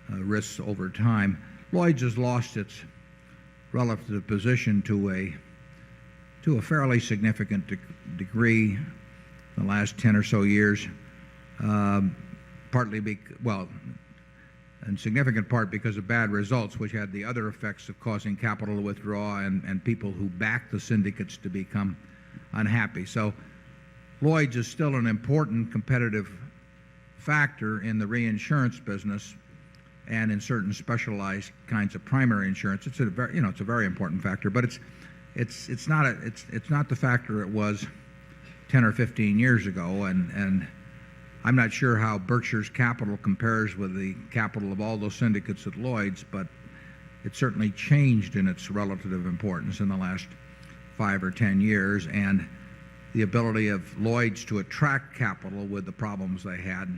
risks over time. Lloyd's has lost its relative position to a fairly significant degree in the last 10 or so years, in significant part because of bad results, which had the other effects of causing capital to withdraw and people who back the syndicates to become unhappy. So Lloyd's is still an important competitive factor in the reinsurance business and in certain specialized kinds of primary insurance. It's a very, it's a very important factor, but it's not the factor it was 10 or 15 years ago, and I'm not sure how Berkshire's capital compares with the capital of all those syndicates at Lloyd's, but it certainly changed in its relative importance in the last 5 or 10 years, and the ability of Lloyd's to attract capital with the problems they had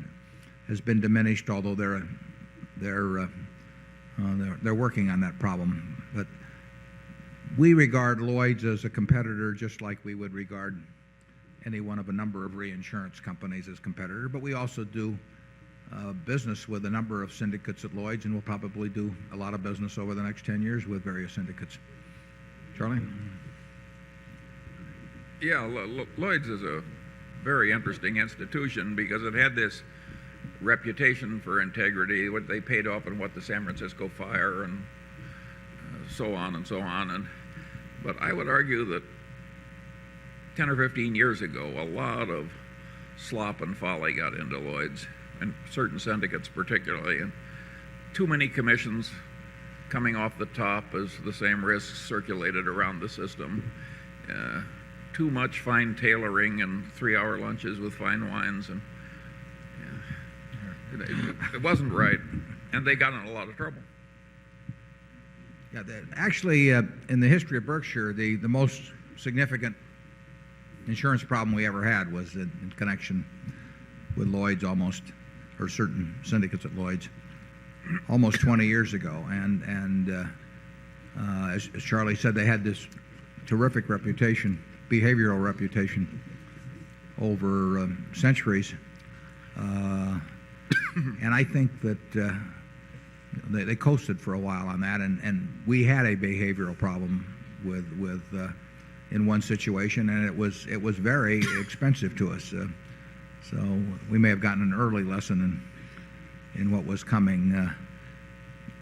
has been diminished, although they're working on that problem. But we regard Lloyd's as a competitor just like we would regard any one of a number of reinsurance companies as competitor, but we also do business with a number of syndicates at Lloyd's, and we'll probably do a lot of business over the next 10 years with various syndicates. Charlie? Yeah, Lloyd's is a very interesting institution because it had this reputation for integrity, what they paid off in what the San Francisco fire and so on and so on. But I would argue that 10 or 15 years ago, a lot of slop and folly got into Lloyd's, and certain syndicates particularly, and too many commissions coming off the top as the same risks circulated around the system. Too much fine tailoring and 3-hour lunches with fine wines, and it wasn't right, and they got in a lot of trouble. Yeah, actually, in the history of Berkshire, the most significant insurance problem we ever had was in connection with Lloyd's or certain syndicates at Lloyd's, almost 20 years ago. And as Charlie said, they had this terrific reputation, behavioral reputation over centuries. And I think that they coasted for a while on that, and we had a behavioral problem with in one situation, and it was very expensive to us. So we may have gotten an early lesson in what was coming.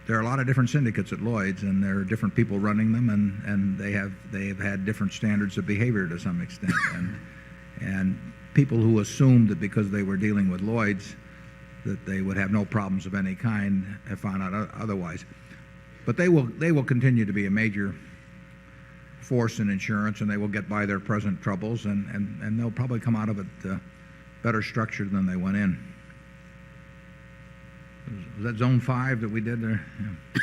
There are a lot of different syndicates at Lloyd's, and there are different people running them, and they have had different standards of behavior to some extent. And people who assumed that because they were dealing with Lloyd's that they would have no problems of any kind have found out otherwise. But they will continue to be a major force in insurance, and they will get by their present troubles, and they'll probably come out of it better structured than they went in. Was that Zone 5 that we did there? Yeah.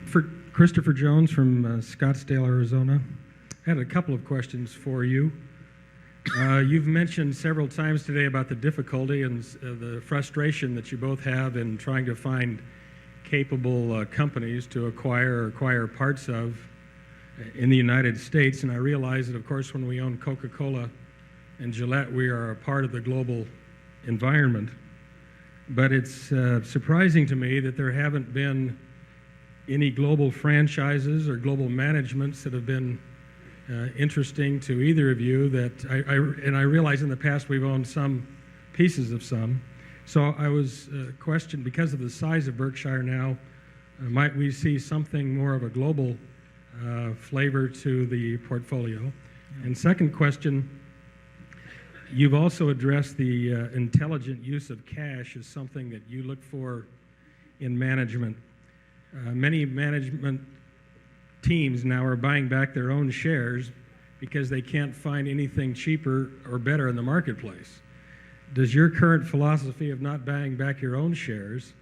For Christopher Jones from Scottsdale, Arizona. I had a couple of questions for you. You've mentioned several times today about the difficulty and the frustration that you both have in trying to find capable companies to acquire parts of in the United States. And I realize that, of course, when we own Coca-Cola and Gillette, we are a part of the global environment. But it's surprising to me that there haven't been any global franchises or global managements that have been interesting to either of you. And I realize in the past we've owned some pieces of some. So I was questioned, because of the size of Berkshire now, might we see something more of a global flavor to the portfolio? Yeah. And second question, you've also addressed the intelligent use of cash as something that you look for in management. Many management teams now are buying back their own shares because they can't find anything cheaper or better in the marketplace. Does your current philosophy of not buying back your own shares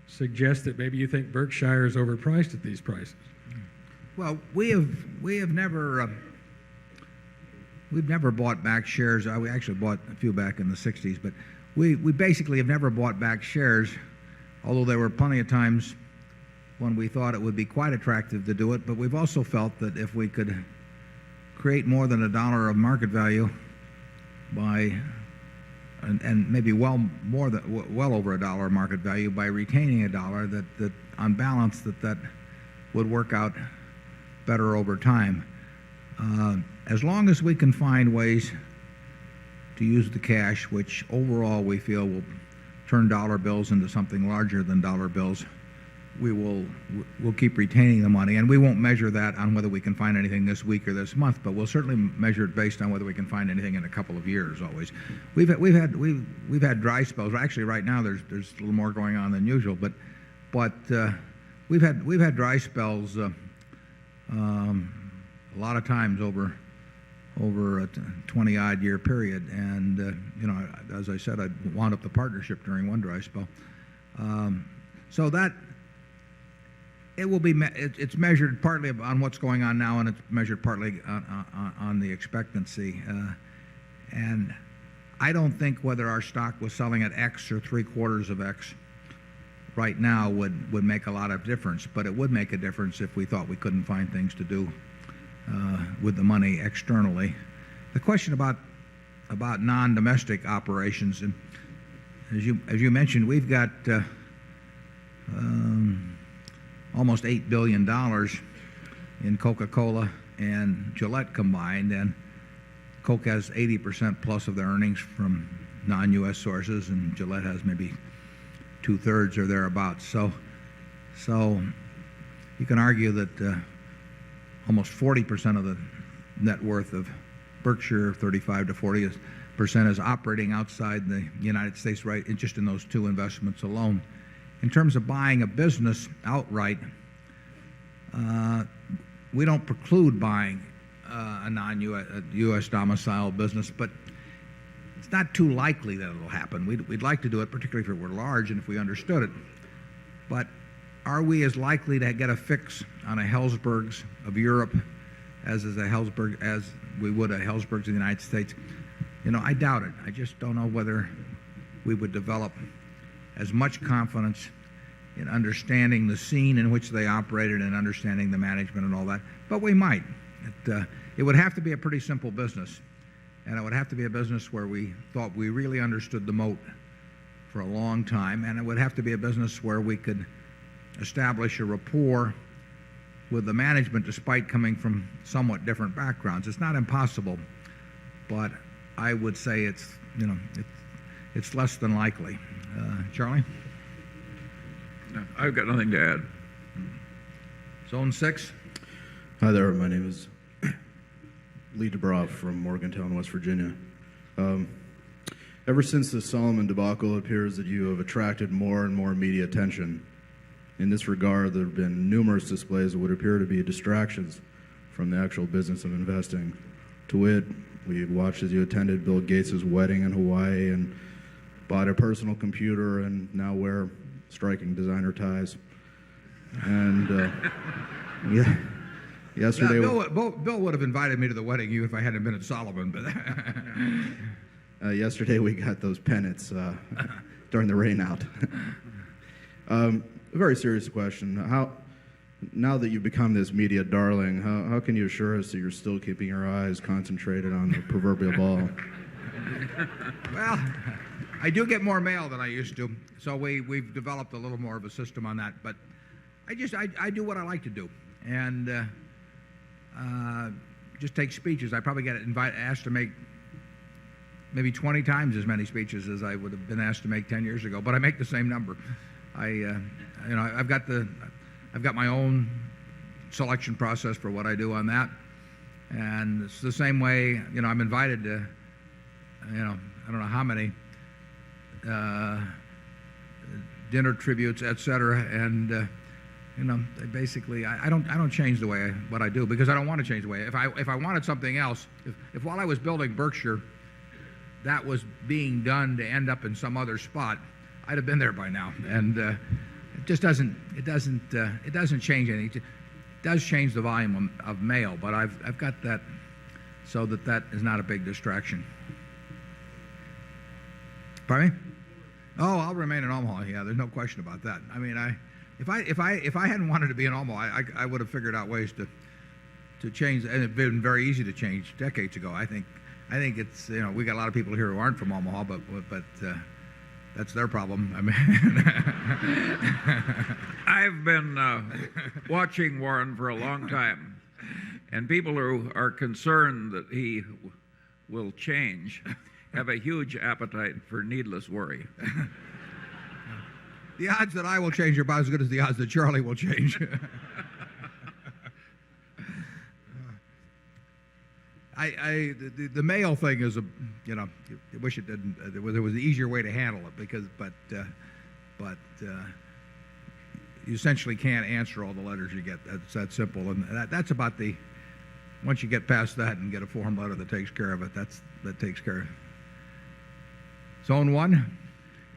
suggest that maybe you think Berkshire is overpriced at these prices? Well, we've never bought back shares. We actually bought a few back in the 60s, but we basically have never bought back shares, although there were plenty of times when we thought it would be quite attractive to do it. But we've also felt that if we could create more than $1 of market value by and maybe well over $1 market value by retaining $1, that on balance that would work out better over time. As long as we can find ways to use the cash, which overall we feel will turn dollar bills into something larger than dollar bills, we'll keep retaining the money, and we won't measure that on whether we can find anything this week or this month, but we'll certainly measure it based on whether we can find anything in a couple of years. Always, we've had dry spells. Actually, right now there's a little more going on than usual, but we've had dry spells a lot of times over a 20-odd year period, and as I said, I wound up the partnership during one dry spell. So that it will be it's measured partly on what's going on now, and it's measured partly on the expectancy. And I don't think whether our stock was selling at X or 3/4 of X right now would make a lot of difference, but it would make a difference if we thought we couldn't find things to do with the money externally. The question about non-domestic operations, and as you mentioned, we've got almost $8 billion in Coca-Cola and Gillette combined, and Coke has 80% plus of their earnings from non-U.S. sources, and Gillette has maybe 2/3 or thereabouts. So you can argue that almost 40% of the net worth of Berkshire, 35 to 40% is operating outside the United States, right, just in those two investments alone. In terms of buying a business outright, we don't preclude buying a non-U.S. domiciled business, but it's not too likely that it'll happen. We'd like to do it, particularly if it were large and if we understood it. But are we as likely to get a fix on a Helzberg's of Europe as we would a Helzberg's of the United States? I doubt it. I just don't know whether we would develop as much confidence in understanding the scene in which they operated and understanding the management and all that. But we might. It would have to be a pretty simple business, and it would have to be a business where we thought we really understood the moat for a long time, and it would have to be a business where we could establish a rapport with the management despite coming from somewhat different backgrounds. It's not impossible, but I would say it's less than likely. Charlie? No, I've got nothing to add. Zone 6. Hi there. My name is Lee DeBroff from Morgantown, West Virginia. Ever since the Solomon debacle, it appears that you have attracted more and more media attention. In this regard, there have been numerous displays that would appear to be distractions from the actual business of investing. To wit, we watched as you attended Bill Gates' wedding in Hawaii and bought a personal computer and now wear striking designer ties. And yesterday... Bill would have invited me to the wedding even if I hadn't been at Solomon. But yesterday we got those pennants during the rain out. A very serious question. Now that you've become this media darling, how can you assure us that you're still keeping your eyes concentrated on the proverbial ball? Well, I do get more mail than I used to, so we've developed a little more of a system on that. But I do what I like to do, and just take speeches. I probably get asked to make maybe 20 times as many speeches as I would have been asked to make 10 years ago, but I make the same number. I've got my own selection process for what I do on that, and it's the same way. I'm invited to, I don't know how many dinner tributes, etc. And basically, I don't change the way what I do because I don't want to change the way. If I wanted something else, if while I was building Berkshire, that was being done to end up in some other spot, I'd have been there by now. And it just doesn't change anything. It does change the volume of mail, but I've got that so that is not a big distraction. Pardon me? Oh, I'll remain in Omaha. Yeah, there's no question about that. I mean, if I hadn't wanted to be in Omaha, I would have figured out ways to change, and it'd been very easy to change decades ago. I think it's we got a lot of people here who aren't from Omaha, but that's their problem. I mean, I've been watching Warren for a long time, and people who are concerned that he will change have a huge appetite for needless worry. The odds that I will change are about as good as the odds that Charlie will change. The mail thing is I wish it didn't. There was an easier way to handle it but you essentially can't answer all the letters you get. That's that simple, and that's about the. Once you get past that and get a form letter that takes care of it, that takes care of it. Zone 1.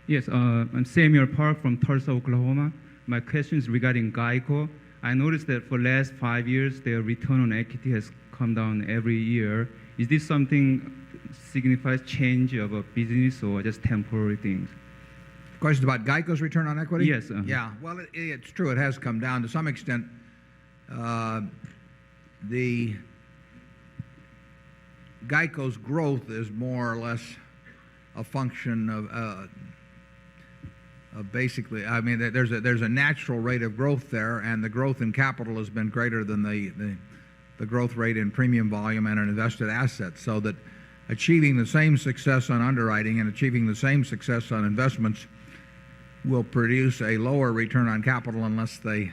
Yes, I'm Samuel Park from Tulsa, Oklahoma. My question is regarding Geico. I noticed that for the last 5 years, their return on equity has come down every year. Is this something signifies change of a business or just temporary things? Question about Geico's return on equity? Yes. Yeah, well, it's true. It has come down to some extent. The Geico's growth is more or less a function of basically, I mean, there's a natural rate of growth there, and the growth in capital has been greater than the growth rate in premium volume and in invested assets, so that achieving the same success on underwriting and achieving the same success on investments will produce a lower return on capital unless they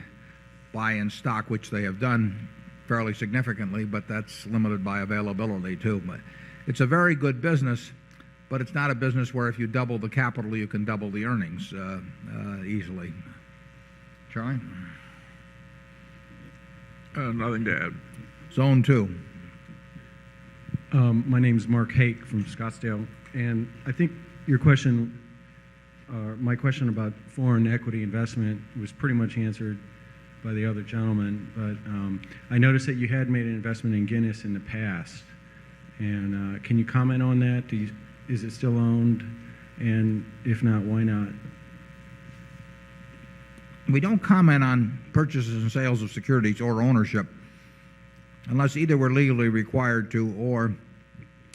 buy in stock, which they have done fairly significantly, but that's limited by availability too. But it's a very good business, but it's not a business where if you double the capital, you can double the earnings easily. Charlie? Nothing to add. Zone 2. My name's Mark Hake from Scottsdale, and I think your question, my question about foreign equity investment was pretty much answered by the other gentleman, but I noticed that you had made an investment in Guinness in the past, and can you comment on that? Is it still owned, and if not, why not? We don't comment on purchases and sales of securities or ownership unless either we're legally required to or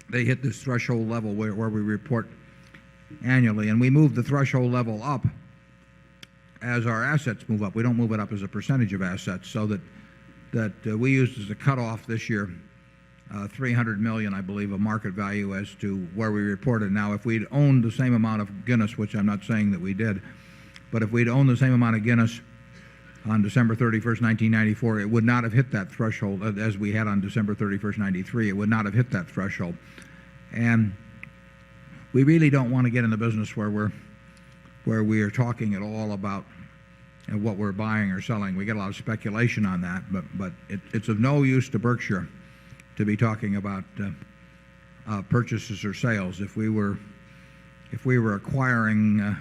they hit this threshold level where we report annually, and we move the threshold level up as our assets move up. We don't move it up as a percentage of assets, so that we used as a cutoff this year $300 million, I believe, of market value as to where we reported. Now, if we'd owned the same amount of Guinness, which I'm not saying that we did, but if we'd owned the same amount of Guinness on December 31st, 1994, it would not have hit that threshold as we had on December 31st, 93. It would not have hit that threshold. And we really don't want to get in the business where we are talking at all about what we're buying or selling. We get a lot of speculation on that, but it's of no use to Berkshire to be talking about purchases or sales. If we were acquiring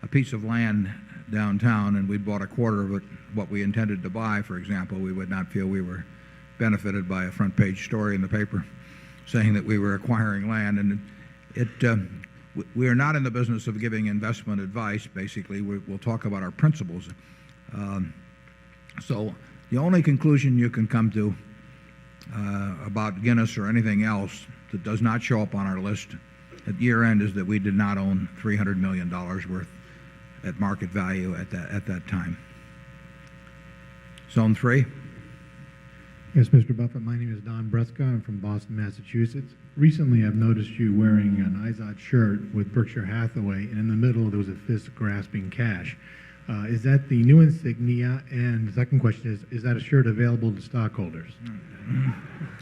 a piece of land downtown and we'd bought a quarter of it, what we intended to buy, for example, we would not feel we were benefited by a front page story in the paper saying that we were acquiring land. And we are not in the business of giving investment advice. Basically, we'll talk about our principles. So the only conclusion you can come to about Guinness or anything else that does not show up on our list at year end is that we did not own $300 million worth at market value at that time. Zone 3. Yes, Mr. Buffett. My name is Don Breska. I'm from Boston, Massachusetts. Recently, I've noticed you wearing an Izod shirt with Berkshire Hathaway, and in the middle there was a fist grasping cash. Is that the new insignia? And the second question is that a shirt available to stockholders?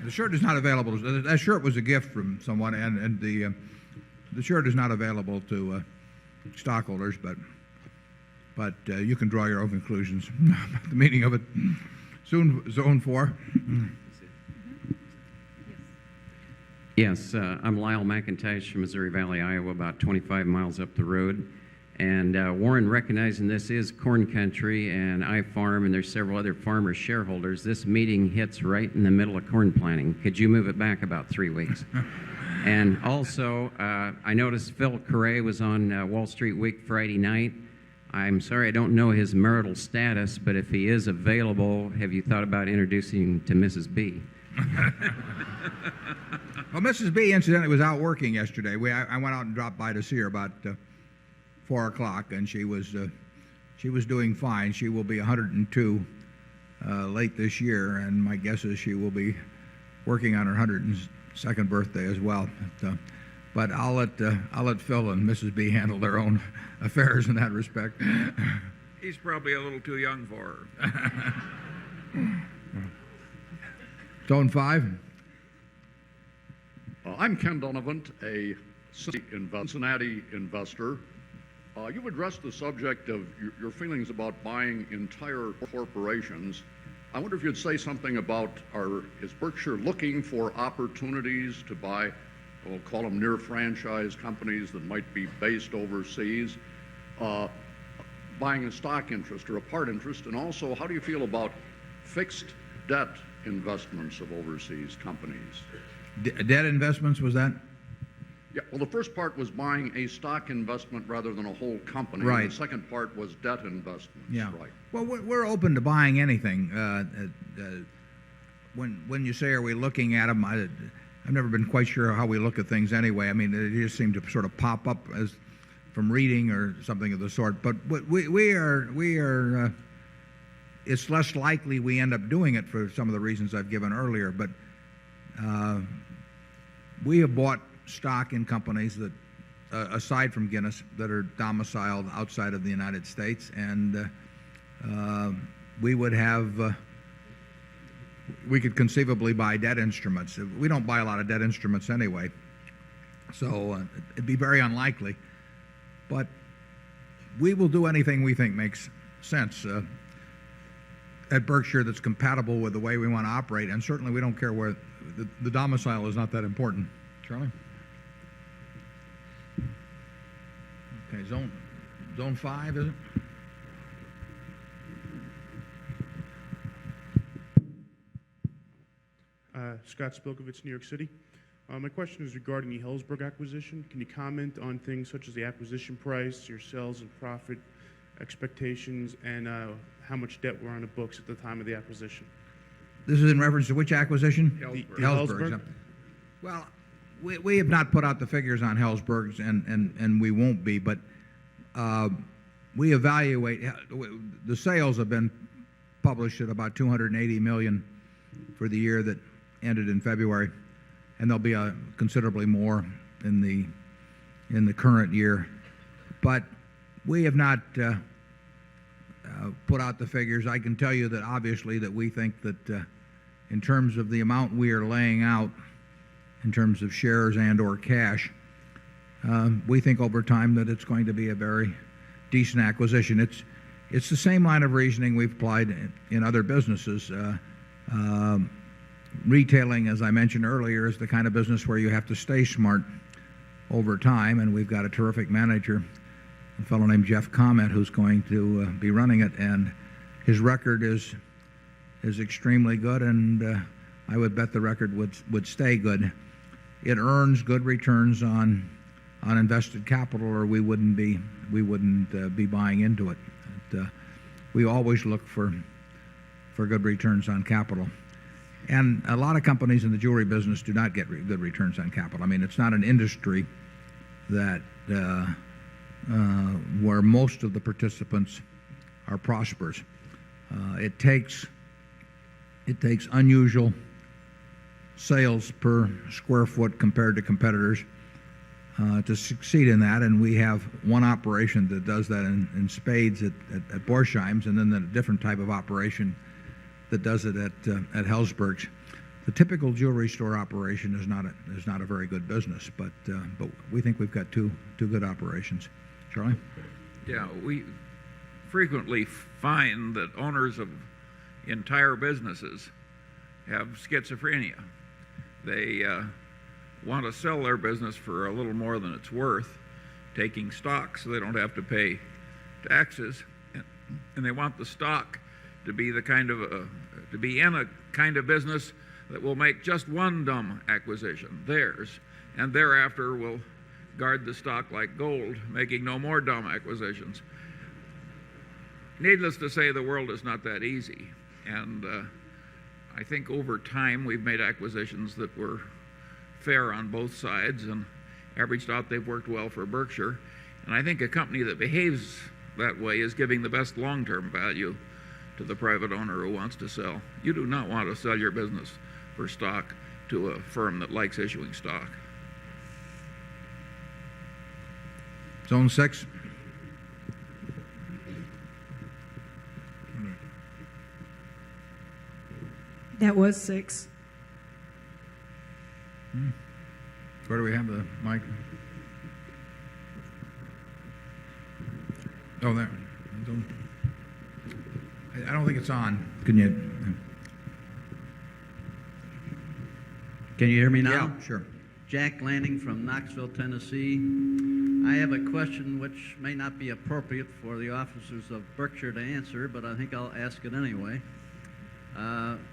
The shirt is not available. That shirt was a gift from someone, and the shirt is not available to stockholders, but you can draw your own conclusions about the meaning of it. Zone 4. Yes, I'm Lyle McIntosh from Missouri Valley, Iowa, about 25 miles up the road. And Warren, recognizing this is corn country and I farm and there's several other farmer shareholders, this meeting hits right in the middle of corn planting. Could you move it back about 3 weeks? And also, I noticed Phil Correa was on Wall Street Week Friday night. I'm sorry, I don't know his marital status, but if he is available, have you thought about introducing him to Mrs. B? Well, Mrs. B, incidentally, was out working yesterday. I went out and dropped by to see her about 4 o'clock, and she was doing fine. She will be 102 late this year, and my guess is she will be working on her 102nd birthday as well. But I'll let Phil and Mrs. B handle their own affairs in that respect. He's probably a little too young for her. Zone 5. I'm Ken Donovan, a Cincinnati investor. You've addressed the subject of your feelings about buying entire corporations. I wonder if you'd say something about, is Berkshire looking for opportunities to buy, we'll call them near franchise companies that might be based overseas, buying a stock interest or a part interest? And also, how do you feel about fixed debt investments of overseas companies? Debt investments, was that? Yeah, well, the first part was buying a stock investment rather than a whole company. Right. And the second part was debt investments. Yeah. Right. Well, we're open to buying anything. When you say, are we looking at them, I've never been quite sure how we look at things anyway. I mean, they just seem to sort of pop up as from reading or something of the sort. But we are. It's less likely we end up doing it for some of the reasons I've given earlier. But we have bought stock in companies that, aside from Guinness, that are domiciled outside of the United States, and we would have. We could conceivably buy debt instruments. We don't buy a lot of debt instruments anyway, so it'd be very unlikely. But we will do anything we think makes sense at Berkshire that's compatible with the way we want to operate, and certainly we don't care where the domicile is not that important. Charlie? Okay, zone 5, is it? Scott Spilkovich, New York City. My question is regarding the Helzberg acquisition. Can you comment on things such as the acquisition price, your sales and profit expectations, and how much debt were on the books at the time of the acquisition? This is in reference to which acquisition? Helzberg. Well, we have not put out the figures on Helzberg's, and we won't be, but we evaluate. The sales have been published at about $280 million for the year that ended in February, and there'll be considerably more in the current year. But we have not put out the figures. I can tell you that obviously that we think that in terms of the amount we are laying out in terms of shares and or cash, we think over time that it's going to be a very decent acquisition. It's the same line of reasoning we've applied in other businesses. Retailing, as I mentioned earlier, is the kind of business where you have to stay smart over time, and we've got a terrific manager, a fellow named Jeff Comment, who's going to be running it, and his record is extremely good, and I would bet the record would stay good. It earns good returns on invested capital, or we wouldn't be buying into it. We always look for good returns on capital. And a lot of companies in the jewelry business do not get good returns on capital. I mean, it's not an industry that where most of the participants are prosperous. It takes unusual sales per square foot compared to competitors to succeed in that, and we have one operation that does that in spades at Borsheim's, and then a different type of operation that does it at Helzberg's. The typical jewelry store operation is not a very good business, but we think we've got two good operations. Charlie? Yeah, we frequently find that owners of entire businesses have schizophrenia. They want to sell their business for a little more than it's worth, taking stock so they don't have to pay taxes, and they want the stock to be the kind of to be in a kind of business that will make just one dumb acquisition, theirs, and thereafter will guard the stock like gold, making no more dumb acquisitions. Needless to say, the world is not that easy, and I think over time we've made acquisitions that were fair on both sides and averaged out they've worked well for Berkshire. And I think a company that behaves that way is giving the best long-term value to the private owner who wants to sell. You do not want to sell your business for stock to a firm that likes issuing stock. Zone 6? That was 6. Where do we have the mic? Oh, there. I don't think it's on. Can you? Can you hear me now? Yeah, sure. Jack Lanning from Knoxville, Tennessee. I have a question which may not be appropriate for the officers of Berkshire to answer, but I think I'll ask it anyway.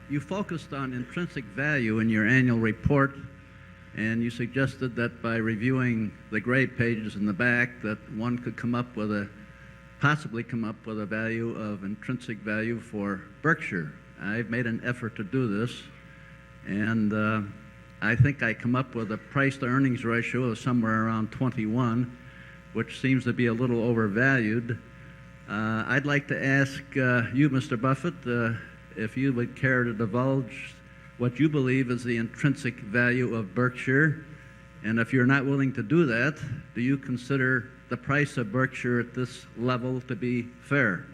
You focused on intrinsic value in your annual report, and you suggested that by reviewing the gray pages in the back that one could possibly come up with a value of intrinsic value for Berkshire. I've made an effort to do this, and I think I come up with a price to earnings ratio of somewhere around 21, which seems to be a little overvalued. I'd like to ask you, Mr. Buffett, if you would care to divulge what you believe is the intrinsic value of Berkshire, and if you're not willing to do that, do you consider the price of Berkshire at this level to be fair?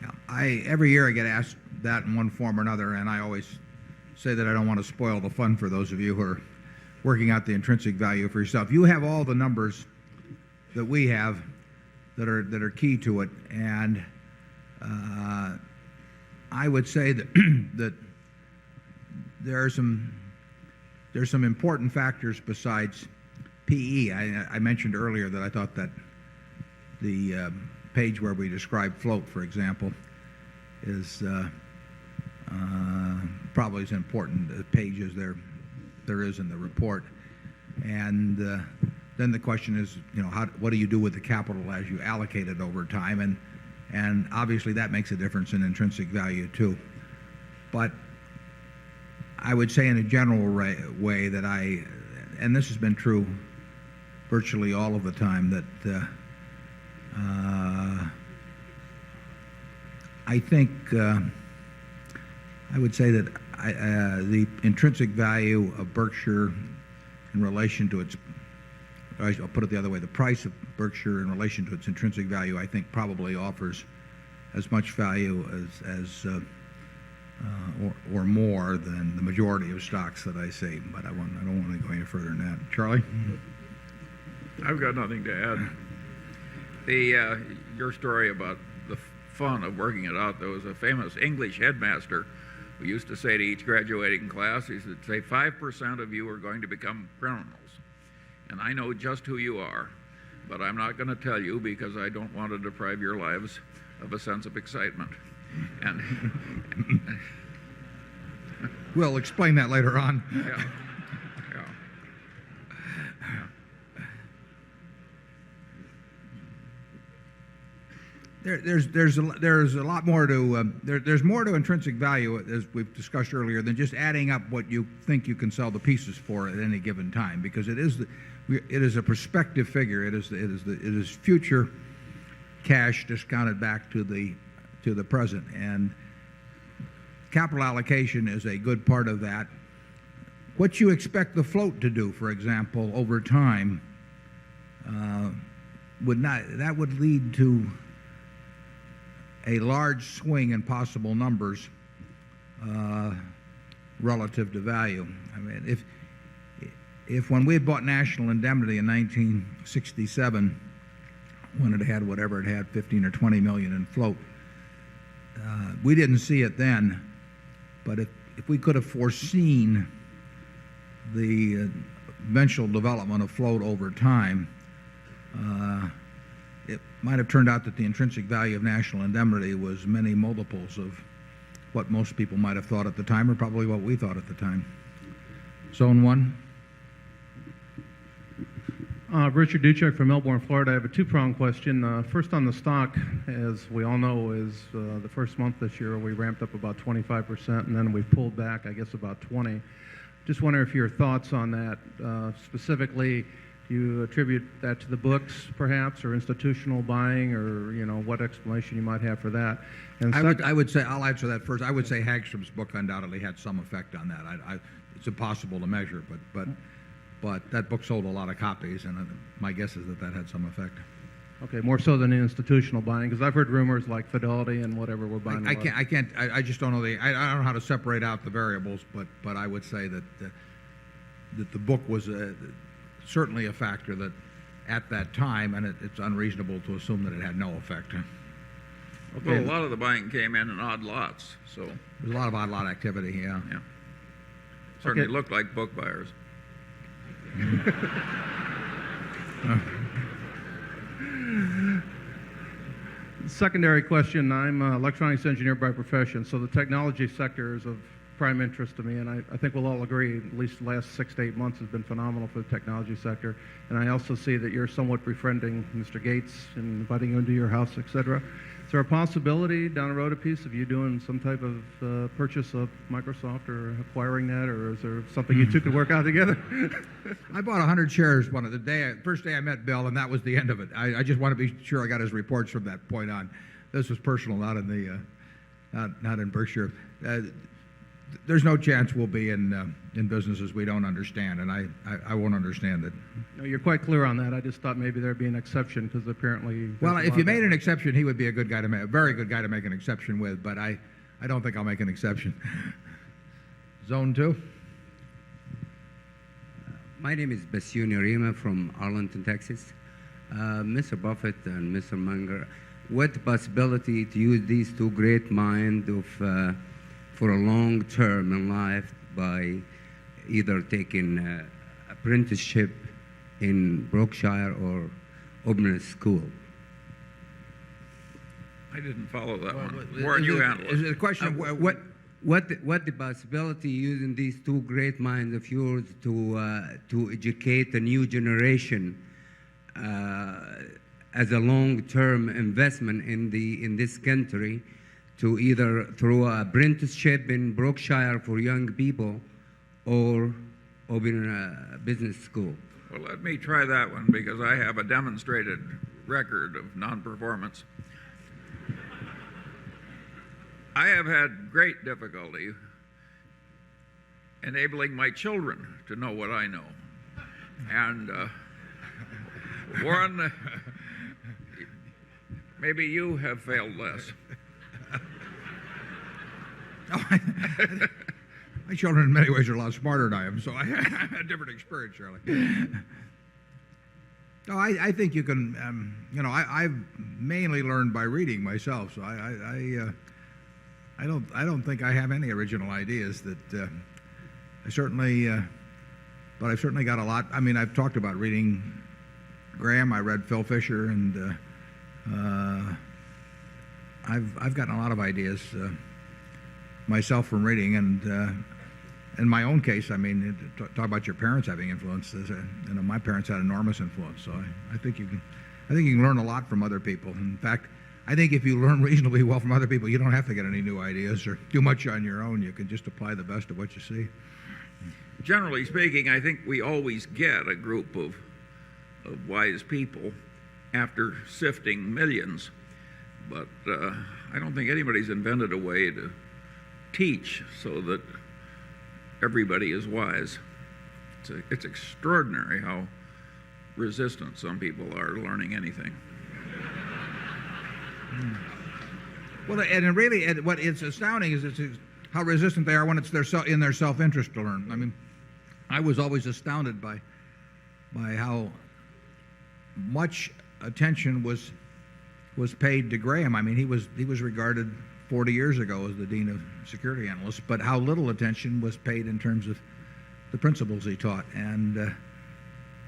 Yeah, every year I get asked that in one form or another, and I always say that I don't want to spoil the fun for those of you who are working out the intrinsic value for yourself. You have all the numbers that we have that are key to it, and I would say that that there are some important factors besides PE. I mentioned earlier that I thought that the page where we describe float, for example, is probably as important a page as there is in the report. And then the question is, what do you do with the capital as you allocate it over time? And obviously that makes a difference in intrinsic value too. But I would say in a general way that and this has been true virtually all of the time, that I think I would say that the intrinsic value of Berkshire in relation to I'll put it the other way, the price of Berkshire in relation to its intrinsic value, I think probably offers as much value or more than the majority of stocks that I see. But I don't want to go any further than that. Charlie? I've got nothing to add. Your story about the fun of working it out, there was a famous English headmaster who used to say to each graduating class, he said, say 5% of you are going to become criminals. And I know just who you are, but I'm not going to tell you because I don't want to deprive your lives of a sense of excitement. And we'll explain that later on. Yeah. There's a lot more to there's more to intrinsic value, as we've discussed earlier, than just adding up what you think you can sell the pieces for at any given time, because it is a prospective figure. It is future cash discounted back to the present, and capital allocation is a good part of that. What you expect the float to do, for example, over time, would lead to a large swing in possible numbers relative to value. I mean, if when we bought National Indemnity in 1967, when it had whatever it had, 15 or 20 million in float, we didn't see it then, but if we could have foreseen the eventual development of float over time, it might have turned out that the intrinsic value of National Indemnity was many multiples of what most people might have thought at the time, or probably what we thought at the time. Zone 1. Richard Duchek from Melbourne, Florida. I have a two-pronged question. First on the stock, as we all know, is the first month this year we ramped up about 25%, and then we pulled back, I guess, about 20. Just wonder if your thoughts on that. Specifically, you attribute that to the books, perhaps, or institutional buying, or what explanation you might have for that. And I would say, I'll answer that first. I would say Hagstrom's book undoubtedly had some effect on that. It's impossible to measure, but that book sold a lot of copies, and my guess is that had some effect. Okay, more so than the institutional buying, because I've heard rumors like Fidelity and whatever were buying. I just don't know I don't know how to separate out the variables, but I would say that the book was certainly a factor that at that time, and it's unreasonable to assume that it had no effect. Well, a lot of the buying came in odd lots, so there's a lot of odd lot activity. Yeah. Certainly looked like book buyers. Secondary question, I'm an electronics engineer by profession, so the technology sector is of prime interest to me, and I think we'll all agree at least the last 6 to 8 months has been phenomenal for the technology sector. And I also see that you're somewhat befriending Mr. Gates and inviting him into your house, et cetera. Is there a possibility down the road a piece of you doing some type of purchase of Microsoft or acquiring that, or is there something you two could work out together? I bought 100 shares first day I met Bill, and that was the end of it. I just want to be sure I got his reports from that point on. This was personal, not in Berkshire. There's no chance we'll be in businesses we don't understand, and I won't understand it. No, you're quite clear on that. I just thought maybe there'd be an exception because apparently. Well, if you made an exception, he would be a very good guy to make an exception with. But I don't think I'll make an exception. Zone 2. My name is Basuni Rima from Arlington, Texas. Mr. Buffett and Mr. Munger, what possibility to use these two great minds for a long term in life by either taking apprenticeship in Berkshire or opening a school? I didn't follow that one. Warren, you handle it. Is it a question of what the possibility using these two great minds of yours to educate the new generation as a long-term investment in this country, to either through an apprenticeship in Berkshire for young people or open a business school? Well, let me try that one because I have a demonstrated record of non-performance. I have had great difficulty enabling my children to know what I know. And Warren, maybe you have failed less. My children in many ways are a lot smarter than I am, so I have a different experience, Charlie. No, I think you can, I've mainly learned by reading myself, so I don't think I have any original ideas that I've certainly got a lot. I mean, I've talked about reading Graham. I read Phil Fisher, and I've gotten a lot of ideas myself from reading, and in my own case, I mean, talk about your parents having influence. My parents had enormous influence, so I think you can learn a lot from other people. In fact, I think if you learn reasonably well from other people, you don't have to get any new ideas or do much on your own. You can just apply the best of what you see. Generally speaking, I think we always get a group of wise people after sifting millions, but I don't think anybody's invented a way to teach so that everybody is wise. It's extraordinary how resistant some people are to learning anything. Well, and really, what is astounding is how resistant they are when it's in their self-interest to learn. I mean, I was always astounded by how much attention was paid to Graham. I mean, he was regarded 40 years ago as the dean of security analysts, but how little attention was paid in terms of the principles he taught. And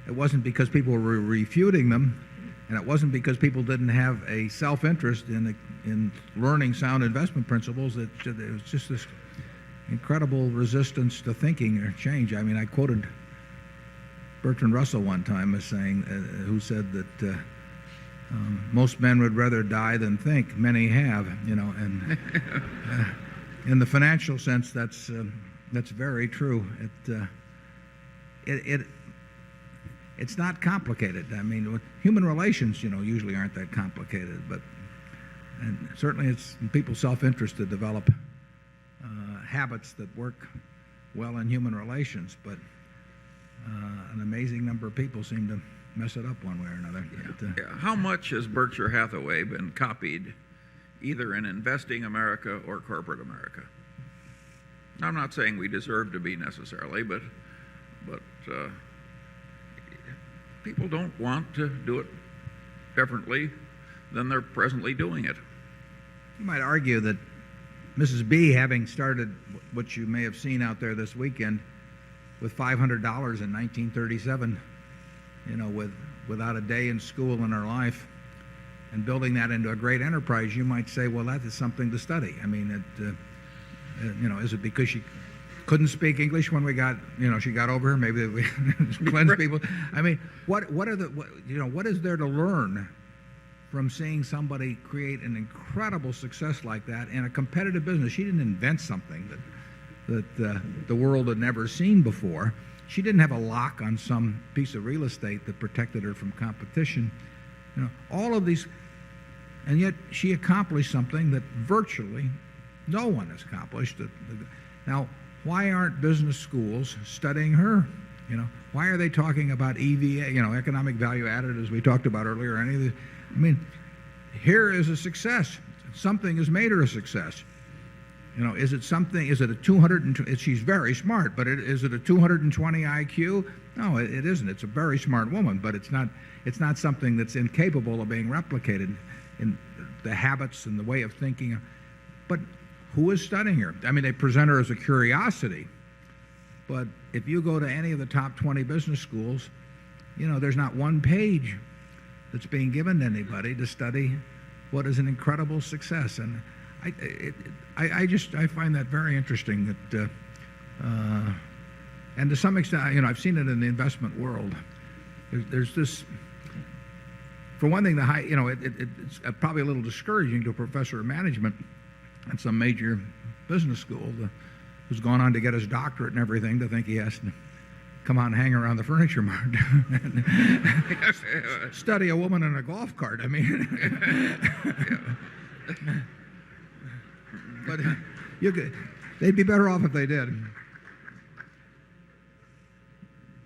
it wasn't because people were refuting them, and it wasn't because people didn't have a self-interest in learning sound investment principles. It was just this incredible resistance to thinking or change. I mean, I quoted Bertrand Russell one time as saying, who said that most men would rather die than think. Many have, and in the financial sense, that's very true. It's not complicated. I mean, human relations, usually aren't that complicated, and certainly it's in people's self-interest to develop habits that work well in human relations. But an amazing number of people seem to mess it up one way or another. Yeah. How much has Berkshire Hathaway been copied, either in investing America or corporate America? I'm not saying we deserve to be necessarily, but people don't want to do it differently than they're presently doing it. You might argue that Mrs. B, having started what you may have seen out there this weekend with $500 in 1937, without a day in school in her life, and building that into a great enterprise, you might say, well, that is something to study. I mean, is it because she couldn't speak English when she got over here? Maybe we cleanse people. I mean, what is there to learn from seeing somebody create an incredible success like that in a competitive business? She didn't invent something that the world had never seen before. She didn't have a lock on some piece of real estate that protected her from competition. All of these, and yet she accomplished something that virtually no one has accomplished. Now, why aren't business schools studying her? Why are they talking about EVA, economic value added, as we talked about earlier? Any of the, I mean, here is a success. Something has made her a success. Is it something? Is it a 220? She's very smart, but is it a 220 IQ? No, it isn't. It's a very smart woman, but it's not something that's incapable of being replicated in the habits and the way of thinking. But who is studying her? I mean, they present her as a curiosity, but if you go to any of the top 20 business schools, there's not one page that's being given to anybody to study what is an incredible success. And I find that very interesting. That and to some extent, I've seen it in the investment world. There's this. For one thing, it's probably a little discouraging to a professor of management at some major business school who's gone on to get his doctorate and everything to think he has to come out and hang around the furniture market and study a woman in a golf cart. I mean, but they'd be better off if they did.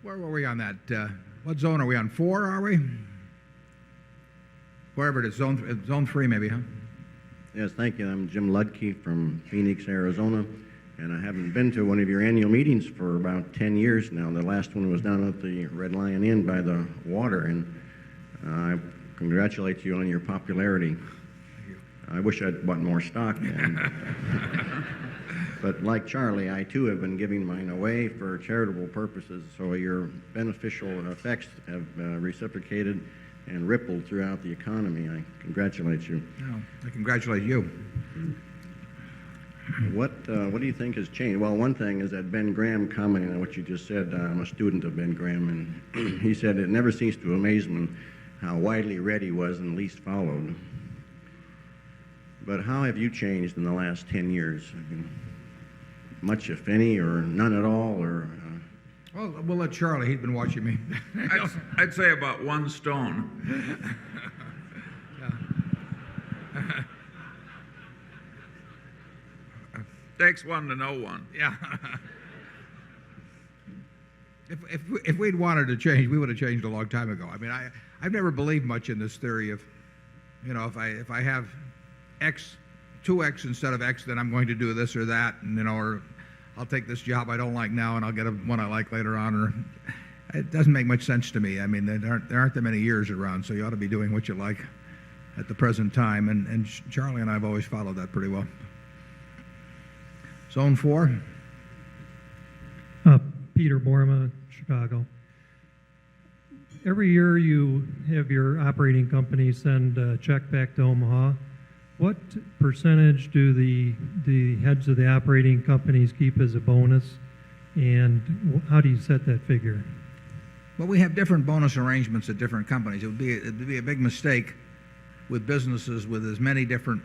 Where were we on that? What zone are we on? 4, are we? Wherever it is, zone 3 maybe, huh? Yes, thank you. I'm Jim Ludke from Phoenix, Arizona, and I haven't been to one of your annual meetings for about 10 years now. The last one was down at the Red Lion Inn by the water, and I congratulate you on your popularity. Thank you. I wish I'd bought more stock. But like Charlie, I too have been giving mine away for charitable purposes, so your beneficial effects have reciprocated and rippled throughout the economy. I congratulate you. No, I congratulate you. What do you think has changed? Well, one thing is that Ben Graham, commenting on what you just said, I'm a student of Ben Graham, and he said it never ceased to amaze him how widely read he was and least followed. But how have you changed in the last 10 years? Much, if any, or none at all, or... Well, we'll let Charlie. He'd been watching me. I'd say about 1 stone. Takes one to know one. Yeah. If we'd wanted to change, we would have changed a long time ago. I mean, I've never believed much in this theory of, if I have X, 2X instead of X, then I'm going to do this or that, and or I'll take this job I don't like now and I'll get one I like later on. Or it doesn't make much sense to me. I mean, there aren't that many years around, so you ought to be doing what you like at the present time. And Charlie and I have always followed that pretty well. Zone 4. Peter Borma, Chicago. Every year you have your operating company send a check back to Omaha. What percentage do the heads of the operating companies keep as a bonus, and how do you set that figure? Well, we have different bonus arrangements at different companies. It would be a big mistake with businesses with as many different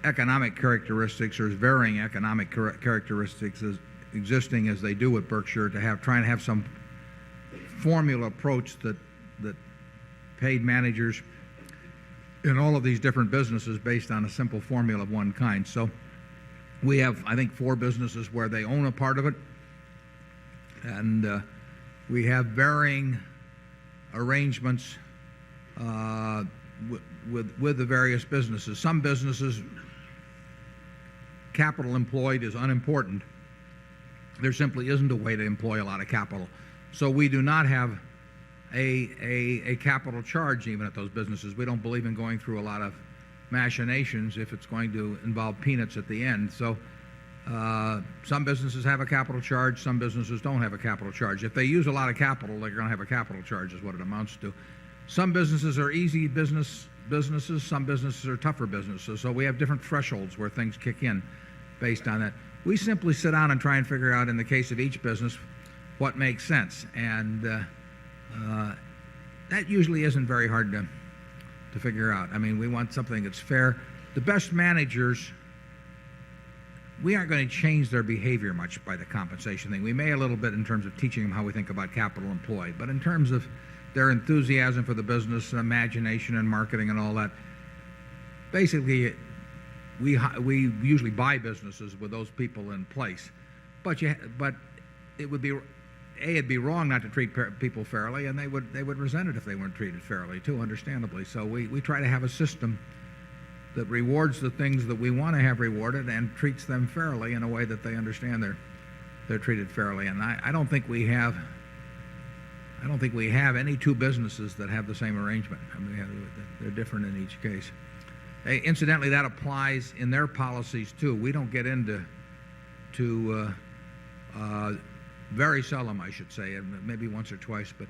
economic characteristics or as varying economic characteristics as existing as they do at Berkshire to try and have some formula approach that paid managers in all of these different businesses based on a simple formula of one kind. So we have, I think, 4 businesses where they own a part of it, and we have varying arrangements with the various businesses. Some businesses, capital employed is unimportant. There simply isn't a way to employ a lot of capital. So we do not have a capital charge even at those businesses. We don't believe in going through a lot of machinations if it's going to involve peanuts at the end. So some businesses have a capital charge, some businesses don't have a capital charge. If they use a lot of capital, they're going to have a capital charge is what it amounts to. Some businesses are easy businesses, some businesses are tougher businesses. So we have different thresholds where things kick in based on that. We simply sit down and try and figure out, in the case of each business, what makes sense. And that usually isn't very hard to figure out. I mean, we want something that's fair. The best managers, we aren't going to change their behavior much by the compensation thing. We may a little bit in terms of teaching them how we think about capital employed. But in terms of their enthusiasm for the business and imagination and marketing and all that, basically, we usually buy businesses with those people in place. But it would be, it'd be wrong not to treat people fairly, and they would resent it if they weren't treated fairly too, understandably. So we try to have a system that rewards the things that we want to have rewarded and treats them fairly in a way that they understand they're treated fairly. And I don't think we have any two businesses that have the same arrangement. I mean, they're different in each case. Incidentally, that applies in their policies too. We don't get into very seldom, I should say, and maybe once or twice, but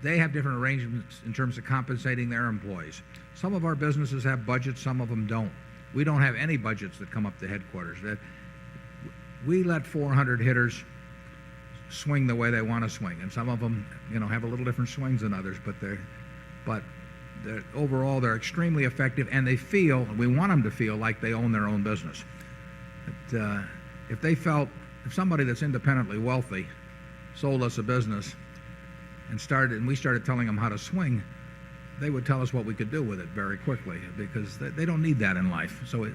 they have different arrangements in terms of compensating their employees. Some of our businesses have budgets, some of them don't. We don't have any budgets that come up to headquarters. We let 400 hitters swing the way they want to swing, and some of them, have a little different swings than others, but overall they're extremely effective, and we want them to feel like they own their own business. If somebody that's independently wealthy sold us a business and we started telling them how to swing, they would tell us what we could do with it very quickly, because they don't need that in life. So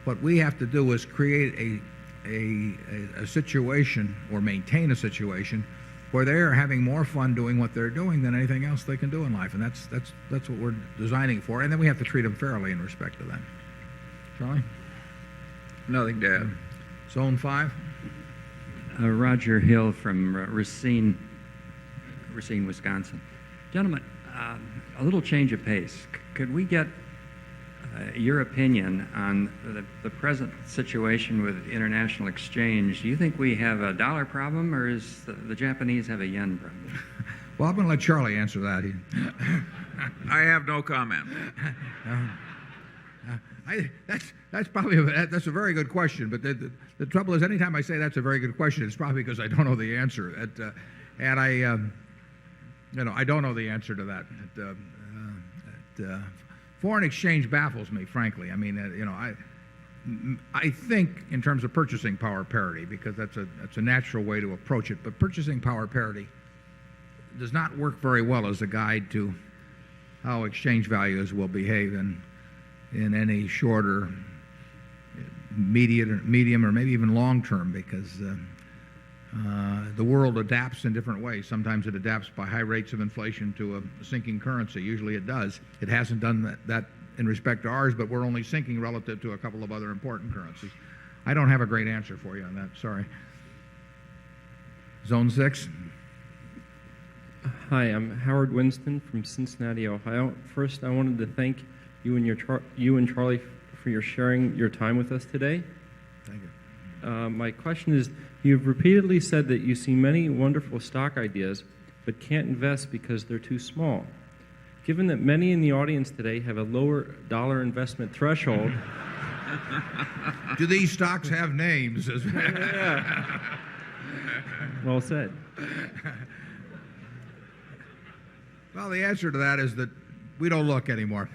what we have to do is create a situation or maintain a situation where they're having more fun doing what they're doing than anything else they can do in life. And that's what we're designing for. And then we have to treat them fairly in respect to that. Charlie? Nothing to add. Zone 5? Roger Hill from Racine, Wisconsin. Gentlemen, a little change of pace. Could we get your opinion on the present situation with international exchange? Do you think we have a dollar problem, or is the Japanese have a yen problem? Well, I'm going to let Charlie answer that. I have no comment. That's a very good question. But the trouble is, anytime I say that's a very good question, it's probably because I don't know the answer. And I don't know the answer to that. Foreign exchange baffles me, frankly. I mean, I think in terms of purchasing power parity, because that's a natural way to approach it. But purchasing power parity does not work very well as a guide to how exchange values will behave in any shorter, medium, or maybe even long term, because the world adapts in different ways. Sometimes it adapts by high rates of inflation to a sinking currency. Usually it does. It hasn't done that in respect to ours, but we're only sinking relative to a couple of other important currencies. I don't have a great answer for you on that. Sorry. Zone 6. Hi, I'm Howard Winston from Cincinnati, Ohio. First, I wanted to thank you and Charlie for your sharing your time with us today. Thank you. My question is, you've repeatedly said that you see many wonderful stock ideas, but can't invest because they're too small. Given that many in the audience today have a lower dollar investment threshold... Do these stocks have names? Well said. Well, the answer to that is that we don't look anymore.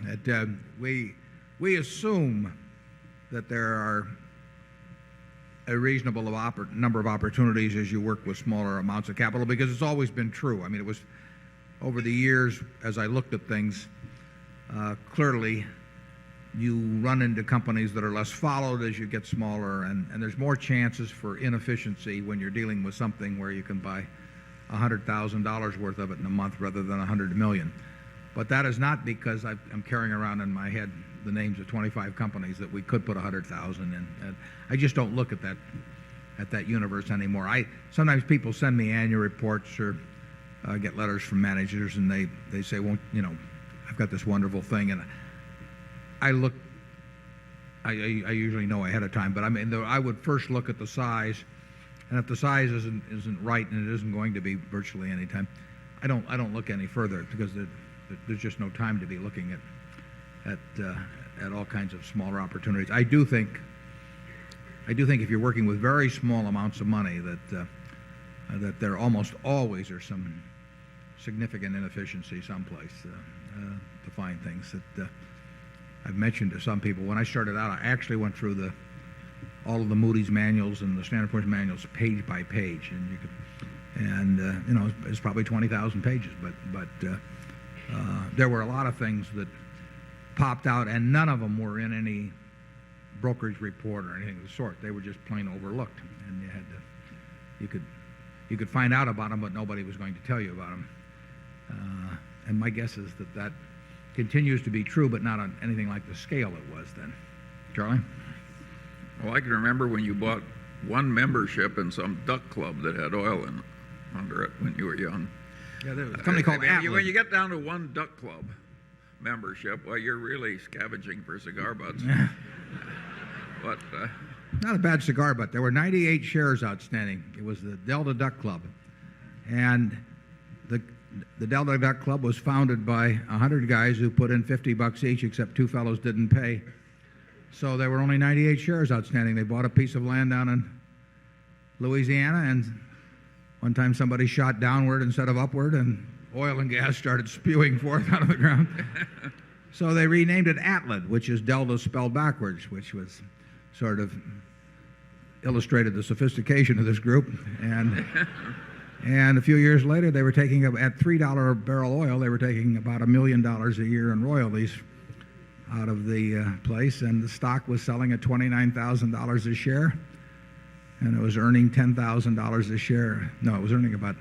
We assume that there are a reasonable number of opportunities as you work with smaller amounts of capital, because it's always been true. I mean, it was over the years, as I looked at things, clearly you run into companies that are less followed as you get smaller, and there's more chances for inefficiency when you're dealing with something where you can buy $100,000 worth of it in a month rather than 100 million. But that is not because I'm carrying around in my head the names of 25 companies that we could put 100,000 in. And I just don't look at that universe anymore. Sometimes people send me annual reports or get letters from managers, and they say, well, you know, I've got this wonderful thing, and I usually know ahead of time, but I mean, I would first look at the size, and if the size isn't right and it isn't going to be virtually any time, I don't look any further, because there's just no time to be looking at all kinds of smaller opportunities. I do think if you're working with very small amounts of money that there almost always are some significant inefficiency someplace to find things that I've mentioned to some people. When I started out, I actually went through all of the Moody's manuals and the Standard & Poor's manuals page by page, and you know, it's probably 20,000 pages, but there were a lot of things that popped out, and none of them were in any brokerage report or anything of the sort. They were just plain overlooked, and you could find out about them, but nobody was going to tell you about them. And my guess is that continues to be true, but not on anything like the scale it was then. Charlie? Well, I can remember when you bought one membership in some duck club that had oil under it when you were young. Yeah, there was a company called Atlas. When you get down to one duck club membership, well, you're really scavenging for cigar butts. But not a bad cigar butt. There were 98 shares outstanding. It was the Delta Duck Club, and the Delta Duck Club was founded by 100 guys who put in $50 each, except two fellows didn't pay. So there were only 98 shares outstanding. They bought a piece of land down in Louisiana, and one time somebody shot downward instead of upward, and oil and gas started spewing forth out of the ground. So they renamed it Atlid, which is Delta spelled backwards, which was sort of illustrated the sophistication of this group. And a few years later, they were taking, at $3 a barrel oil, they were taking about $1 million a year in royalties out of the place, and the stock was selling at $29,000 a share, and it was earning $10,000 a share. No, it was earning about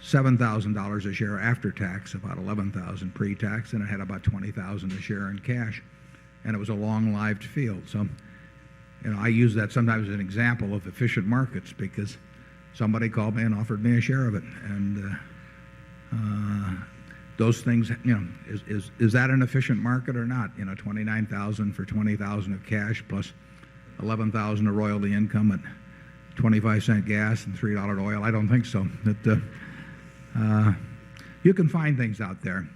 $7,000 a share after tax, about $11,000 pre-tax, and it had about $20,000 a share in cash, and it was a long-lived field. So, you know, I use that sometimes as an example of efficient markets, because somebody called me and offered me a share of it, and those things, you know, is that an efficient market or not? You know, $29,000 for $20,000 of cash plus $11,000 of royalty income at 25-cent gas and $3 oil. I don't think so. You can find things out there.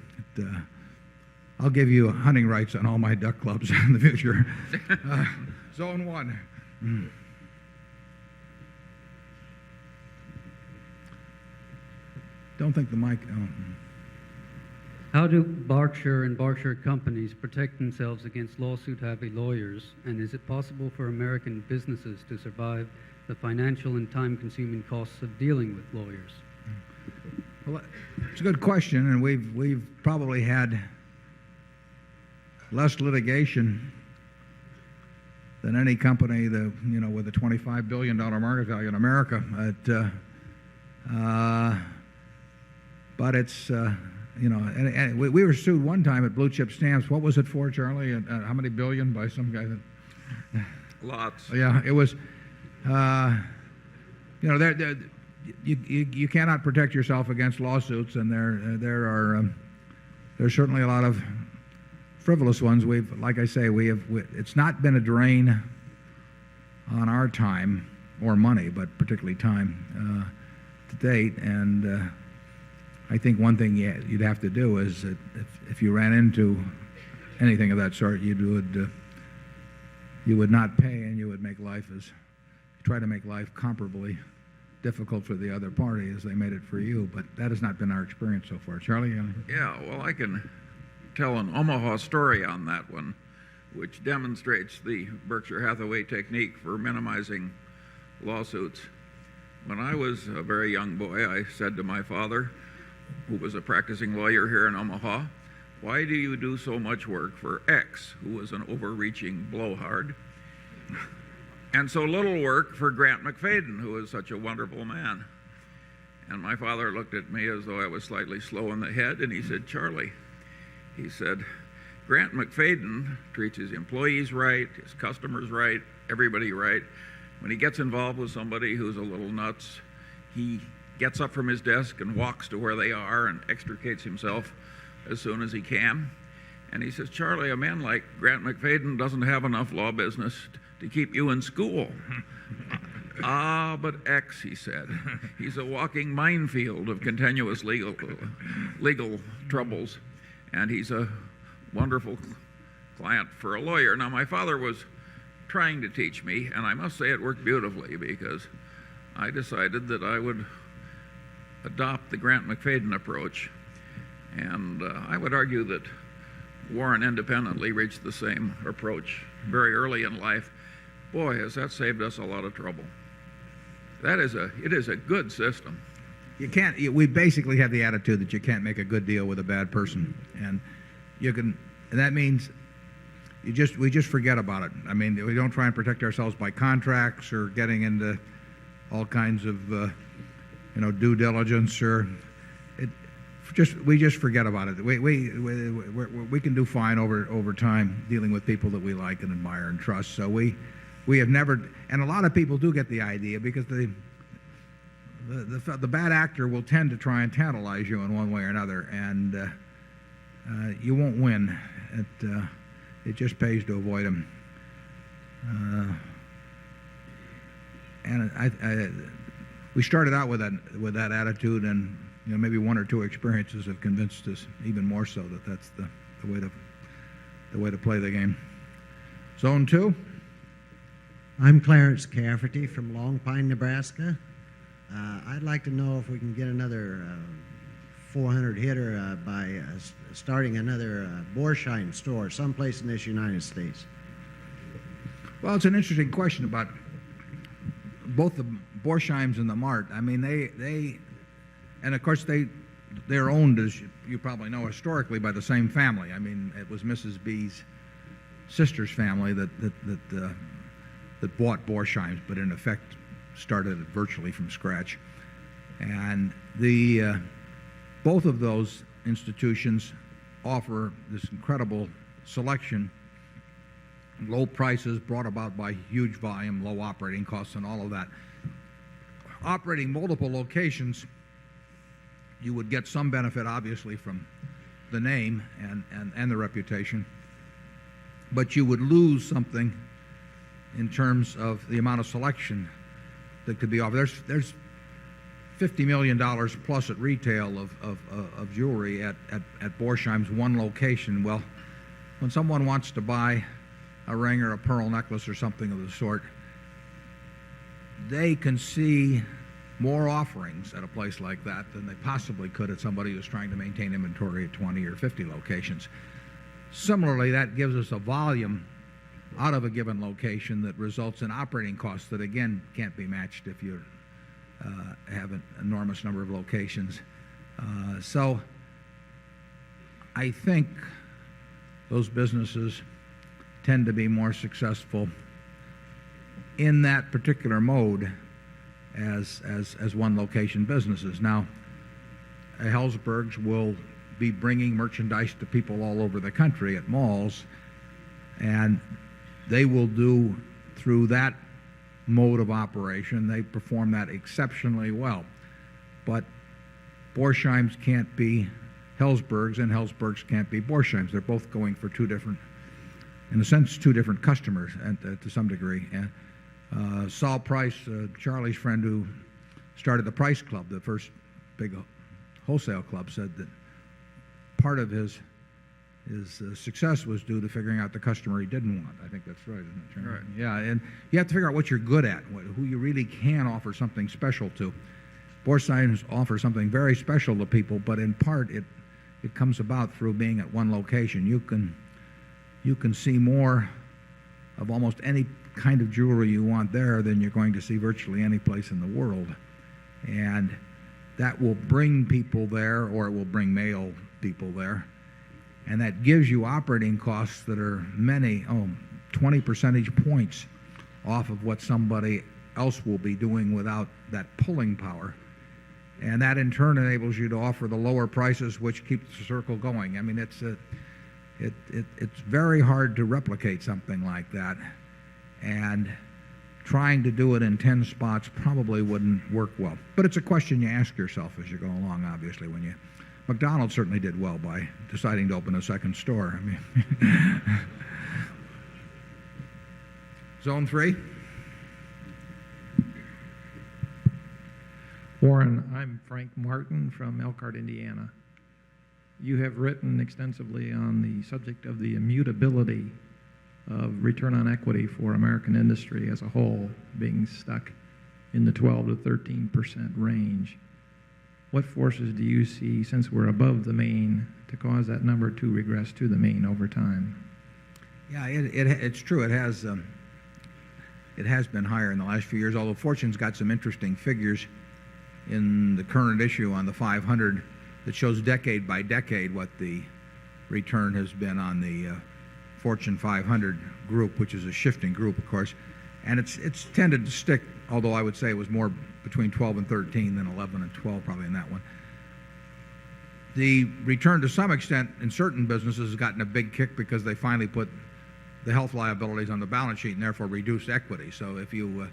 I'll give you hunting rights on all my duck clubs in the future. Zone 1. Don't think the mic. Oh. How do Berkshire and Berkshire companies protect themselves against lawsuit-heavy lawyers? And is it possible for American businesses to survive the financial and time-consuming costs of dealing with lawyers? Well, it's a good question, and we've probably had less litigation than any company with a $25 billion market value in America. But it's and we were sued one time at Blue Chip Stamps. What was it for, Charlie? How many billion by some guy? Lots. Yeah, it was. You cannot protect yourself against lawsuits, and there's certainly a lot of frivolous ones. Like I say, it's not been a drain on our time or money, but particularly time to date. And I think one thing you'd have to do is that if you ran into anything of that sort, you would not pay, and you would try to make life comparably difficult for the other party as they made it for you. But that has not been our experience so far. Charlie? Yeah, well, I can tell an Omaha story on that one, which demonstrates the Berkshire Hathaway technique for minimizing lawsuits. When I was a very young boy, I said to my father, who was a practicing lawyer here in Omaha, "Why do you do so much work for X, who was an overreaching blowhard, and so little work for Grant McFadden, who is such a wonderful man?" And my father looked at me as though I was slightly slow in the head, and he said, Charlie, he said, Grant McFadden treats his employees right, his customers right, everybody right. When he gets involved with somebody who's a little nuts, he gets up from his desk and walks to where they are and extricates himself as soon as he can. And he says, Charlie, a man like Grant McFadden doesn't have enough law business to keep you in school. But X, he said, he's a walking minefield of continuous legal troubles, and he's a wonderful client for a lawyer. Now, my father was trying to teach me, and I must say it worked beautifully, because I decided that I would adopt the Grant McFadden approach. And I would argue that Warren independently reached the same approach very early in life. Boy, has that saved us a lot of trouble. It is a good system. We basically have the attitude that you can't make a good deal with a bad person, and that means we just forget about it. I mean, we don't try and protect ourselves by contracts or getting into all kinds of due diligence, or we just forget about it. We can do fine over time dealing with people that we like and admire and trust. So we have never, and a lot of people do get the idea, because the bad actor will tend to try and tantalize you in one way or another, and you won't win. It just pays to avoid them. And we started out with that attitude, and maybe one or two experiences have convinced us even more so that that's the way to play the game. Zone 2. I'm Clarence Cafferty from Long Pine, Nebraska. I'd like to know if we can get another 400 hitter by starting another Borsheim store someplace in this United States. Well, it's an interesting question about both the Borsheims and the Mart. I mean, and of course they're owned, as you probably know, historically by the same family. I mean, it was Mrs. B's sister's family that bought Borsheims, but in effect started it virtually from scratch. And both of those institutions offer this incredible selection, low prices brought about by huge volume, low operating costs, and all of that. Operating multiple locations, you would get some benefit, obviously, from the name and the reputation, but you would lose something in terms of the amount of selection that could be offered. There's $50 million plus at retail of jewelry at Borsheim's one location. Well, when someone wants to buy a ring or a pearl necklace or something of the sort, they can see more offerings at a place like that than they possibly could at somebody who's trying to maintain inventory at 20 or 50 locations. Similarly, that gives us a volume out of a given location that results in operating costs that, again, can't be matched if you have an enormous number of locations. So I think those businesses tend to be more successful in that particular mode as one location businesses. Now, Helzberg's will be bringing merchandise to people all over the country at malls, and they will do through that mode of operation. They perform that exceptionally well. But Borsheims can't be Helzberg's, and Helzberg's can't be Borsheims. They're both going for two different customers, and to some degree. And Saul Price, Charlie's friend who started the Price Club, the first big wholesale club, said that part of his success was due to figuring out the customer he didn't want. I think that's right, isn't it, Charlie? Right. Yeah, and you have to figure out what you're good at, who you really can offer something special to. Borsheims offers something very special to people, but in part it comes about through being at one location. You can see more of almost any kind of jewelry you want there than you're going to see virtually any place in the world. And that will bring people there, or it will bring male people there. And that gives you operating costs that are 20 percentage points off of what somebody else will be doing without that pulling power. And that in turn enables you to offer the lower prices, which keeps the circle going. I mean, it's very hard to replicate something like that. And trying to do it in 10 spots probably wouldn't work well. But it's a question you ask yourself as you go along, obviously. McDonald's certainly did well by deciding to open a second store. I mean, Zone 3. Warren, I'm Frank Martin from Elkhart, Indiana. You have written extensively on the subject of the immutability of return on equity for American industry as a whole being stuck in the 12 to 13% range. What forces do you see, since we're above the mean, to cause that number to regress to the mean over time? Yeah, it's true. It has been higher in the last few years, although Fortune's got some interesting figures in the current issue on the 500 that shows decade by decade what the return has been on the Fortune 500 group, which is a shifting group, of course. And it's tended to stick, although I would say it was more between 12 and 13 than 11 and 12 probably in that one. The return, to some extent, in certain businesses has gotten a big kick because they finally put the health liabilities on the balance sheet and therefore reduced equity. So if you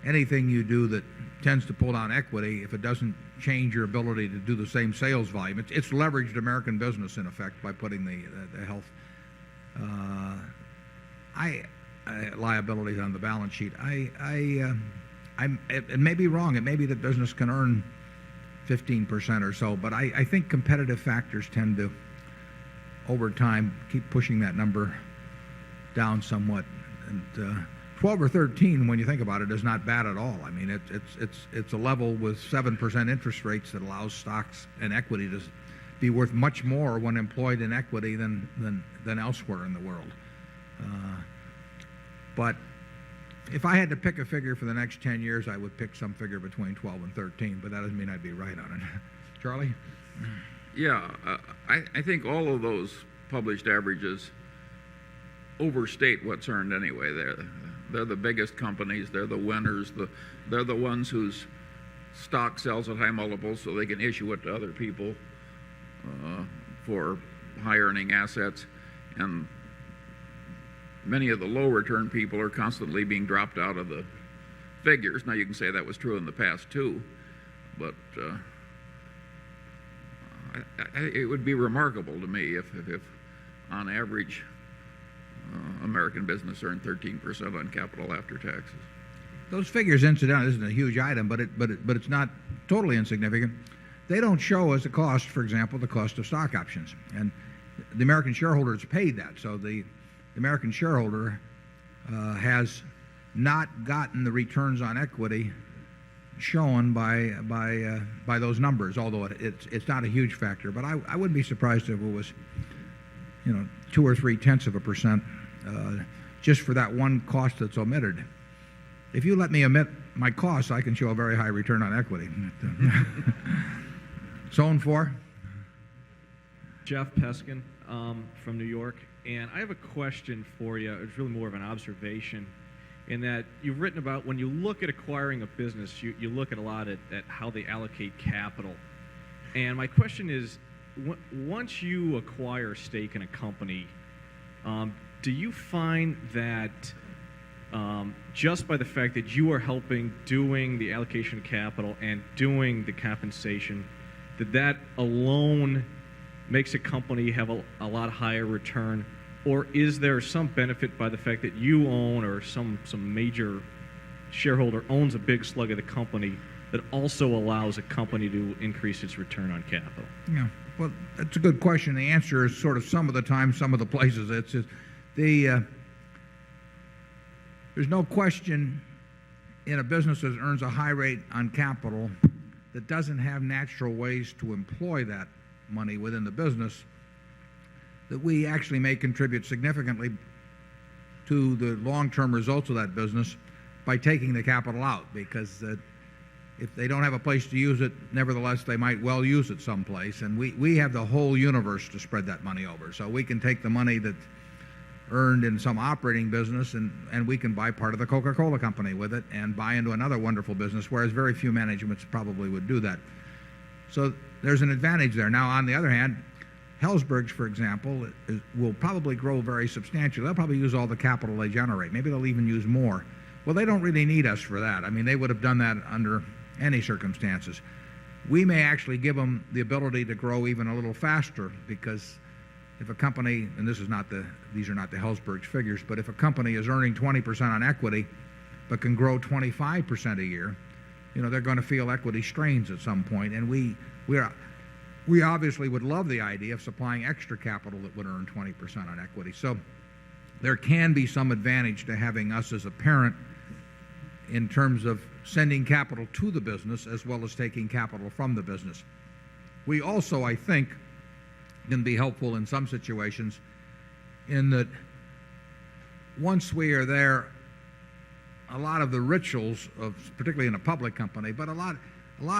anything you do that tends to pull down equity, if it doesn't change your ability to do the same sales volume, it's leveraged American business in effect by putting the health liabilities on the balance sheet. It may be wrong. It may be that business can earn 15% or so, but I think competitive factors tend to, over time, keep pushing that number down somewhat. And 12 or 13, when you think about it, is not bad at all. I mean, it's a level with 7% interest rates that allows stocks and equity to be worth much more when employed in equity than elsewhere in the world. But if I had to pick a figure for the next 10 years, I would pick some figure between 12 and 13, but that doesn't mean I'd be right on it. Charlie? Yeah, I think all of those published averages overstate what's earned anyway. They're the biggest companies. They're the winners. They're the ones whose stock sells at high multiples so they can issue it to other people for high-earning assets. And many of the low-return people are constantly being dropped out of the figures. Now, you can say that was true in the past, too, but it would be remarkable to me if on average, American business earned 13% on capital after taxes. Those figures, incidentally, isn't a huge item, but it's not totally insignificant. They don't show as a cost, for example, the cost of stock options. And the American shareholder has paid that. So the American shareholder has not gotten the returns on equity shown by those numbers, although it's not a huge factor. But I wouldn't be surprised if it was 2 or 3/10% just for that one cost that's omitted. If you let me omit my costs, I can show a very high return on equity. Zone 4. Jeff Peskin from New York, and I have a question for you. It's really more of an observation in that you've written about when you look at acquiring a business, you look at a lot at how they allocate capital. And my question is, once you acquire a stake in a company, do you find that just by the fact that you are helping doing the allocation of capital and doing the compensation, that alone makes a company have a lot higher return? Or is there some benefit by the fact that you own or some major shareholder owns a big slug of the company that also allows a company to increase its return on capital? Yeah, well, that's a good question. The answer is sort of some of the time, some of the places. It's just there's no question in a business that earns a high rate on capital that doesn't have natural ways to employ that money within the business, that we actually may contribute significantly to the long-term results of that business by taking the capital out, because if they don't have a place to use it, nevertheless, they might well use it someplace. And we have the whole universe to spread that money over. So we can take the money that earned in some operating business, and we can buy part of the Coca-Cola company with it and buy into another wonderful business, whereas very few managements probably would do that. So there's an advantage there. Now, on the other hand, Helzberg's, for example, will probably grow very substantially. They'll probably use all the capital they generate. Maybe they'll even use more. Well, they don't really need us for that. I mean, they would have done that under any circumstances. We may actually give them the ability to grow even a little faster, because if a company, and these are not the Helzberg's figures, but if a company is earning 20% on equity but can grow 25% a year, they're going to feel equity strains at some point. And we obviously would love the idea of supplying extra capital that would earn 20% on equity. So there can be some advantage to having us as a parent in terms of sending capital to the business as well as taking capital from the business. We also, I think, can be helpful in some situations in that once we are there, a lot of the rituals of, particularly in a public company, but a lot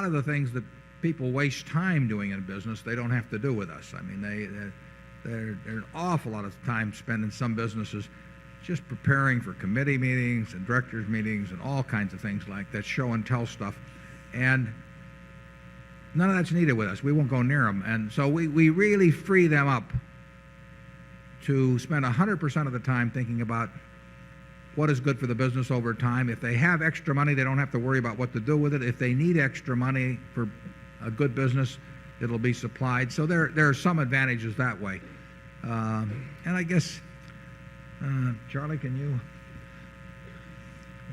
of the things that people waste time doing in business, they don't have to do with us. I mean, there's an awful lot of time spent in some businesses just preparing for committee meetings and directors meetings and all kinds of things like that, show and tell stuff. And none of that's needed with us. We won't go near them. And so we really free them up to spend 100% of the time thinking about what is good for the business over time. If they have extra money, they don't have to worry about what to do with it. If they need extra money for a good business, it'll be supplied. So there are some advantages that way. And I guess, Charlie, can you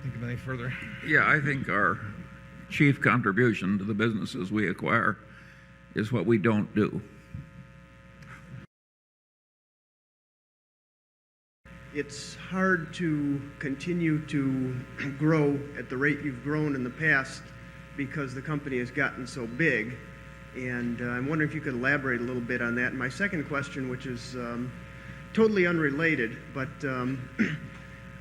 think of any further? Yeah, I think our chief contribution to the businesses we acquire is what we don't do. It's hard to continue to grow at the rate you've grown in the past because the company has gotten so big. And I'm wondering if you could elaborate a little bit on that. And my second question, which is totally unrelated, but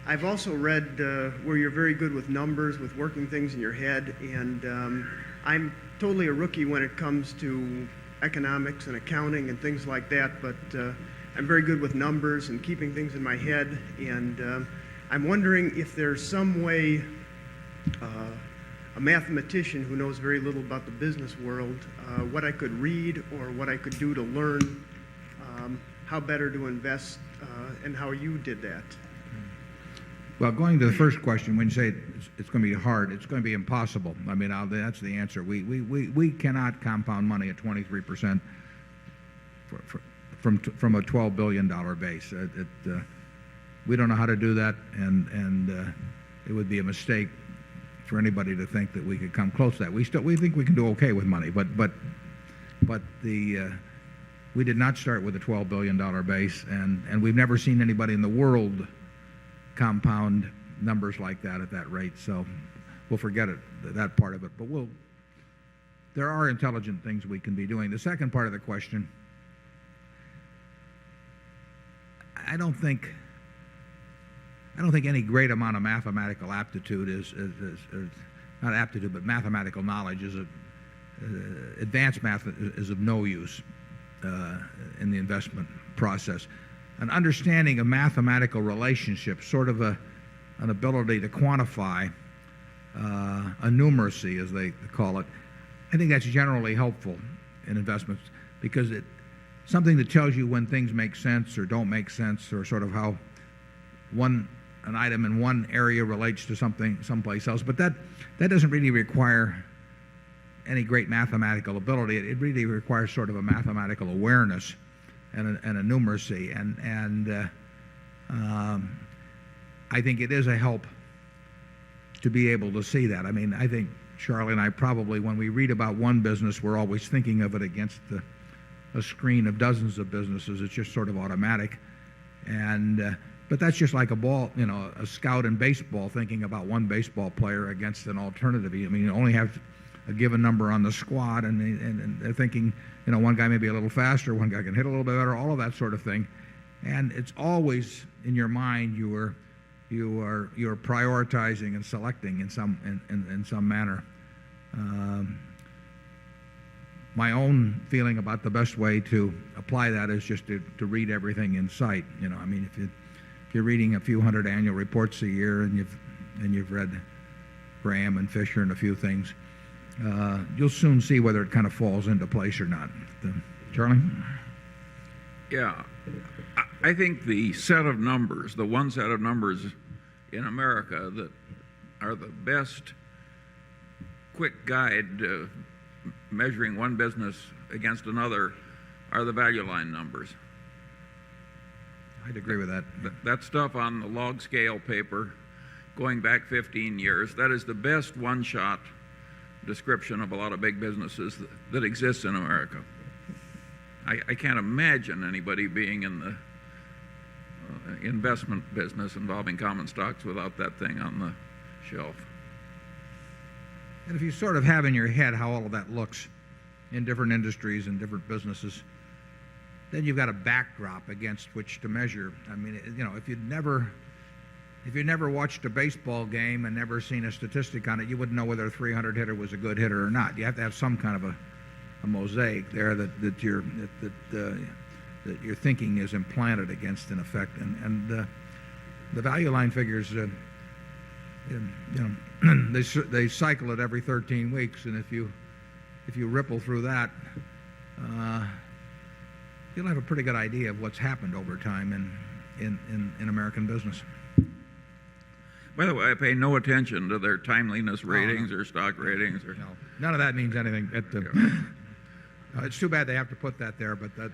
I've also read where you're very good with numbers, with working things in your head, and I'm totally a rookie when it comes to economics and accounting and things like that, but I'm very good with numbers and keeping things in my head, and I'm wondering if there's some way a mathematician who knows very little about the business world, what I could read or what I could do to learn how better to invest and how you did that. Well, going to the first question, when you say it's going to be hard, it's going to be impossible. I mean, that's the answer. We cannot compound money at 23% from a $12 billion base. We don't know how to do that, and it would be a mistake for anybody to think that we could come close to that. We think we can do okay with money, but we did not start with a $12 billion base, and we've never seen anybody in the world compound numbers like that at that rate. So we'll forget that part of it. But there are intelligent things we can be doing. The second part of the question, I don't think any great amount of mathematical aptitude is not aptitude, but mathematical knowledge is advanced math is of no use in the investment process. An understanding of mathematical relationships, sort of an ability to quantify a numeracy, as they call it, I think that's generally helpful in investments because it's something that tells you when things make sense or don't make sense, or sort of how an item in one area relates to something someplace else. But that doesn't really require any great mathematical ability. It really requires sort of a mathematical awareness and a numeracy. And I think it is a help to be able to see that. I mean, I think Charlie and I probably, when we read about one business, we're always thinking of it against a screen of dozens of businesses. It's just sort of automatic. But that's just like a scout in baseball thinking about one baseball player against an alternative. I mean, you only have a given number on the squad, and they're thinking, one guy may be a little faster, one guy can hit a little bit better, all of that sort of thing. And it's always in your mind you are prioritizing and selecting in some manner. My own feeling about the best way to apply that is just to read everything in sight. I mean, if you're reading a few hundred annual reports a year and you've read Graham and Fisher and a few things, you'll soon see whether it kind of falls into place or not. Charlie? Yeah. I think the set of numbers, the one set of numbers in America that are the best quick guide to measuring one business against another are the value line numbers. I'd agree with that. That stuff on the log scale paper going back 15 years, that is the best one-shot description of a lot of big businesses that exists in America. I can't imagine anybody being in the investment business involving common stocks without that thing on the shelf. And if you sort of have in your head how all of that looks in different industries and different businesses, then you've got a backdrop against which to measure. I mean, you know, if you'd never watched a baseball game and never seen a statistic on it, you wouldn't know whether a 300 hitter was a good hitter or not. You have to have some kind of a mosaic there that your thinking is implanted against, in effect. And the value line figures, you know, they cycle it every 13 weeks, and if you ripple through that, you'll have a pretty good idea of what's happened over time in American business. By the way, I pay no attention to their timeliness ratings or stock ratings. Or, no, none of that means anything. It's too bad they have to put that there, but that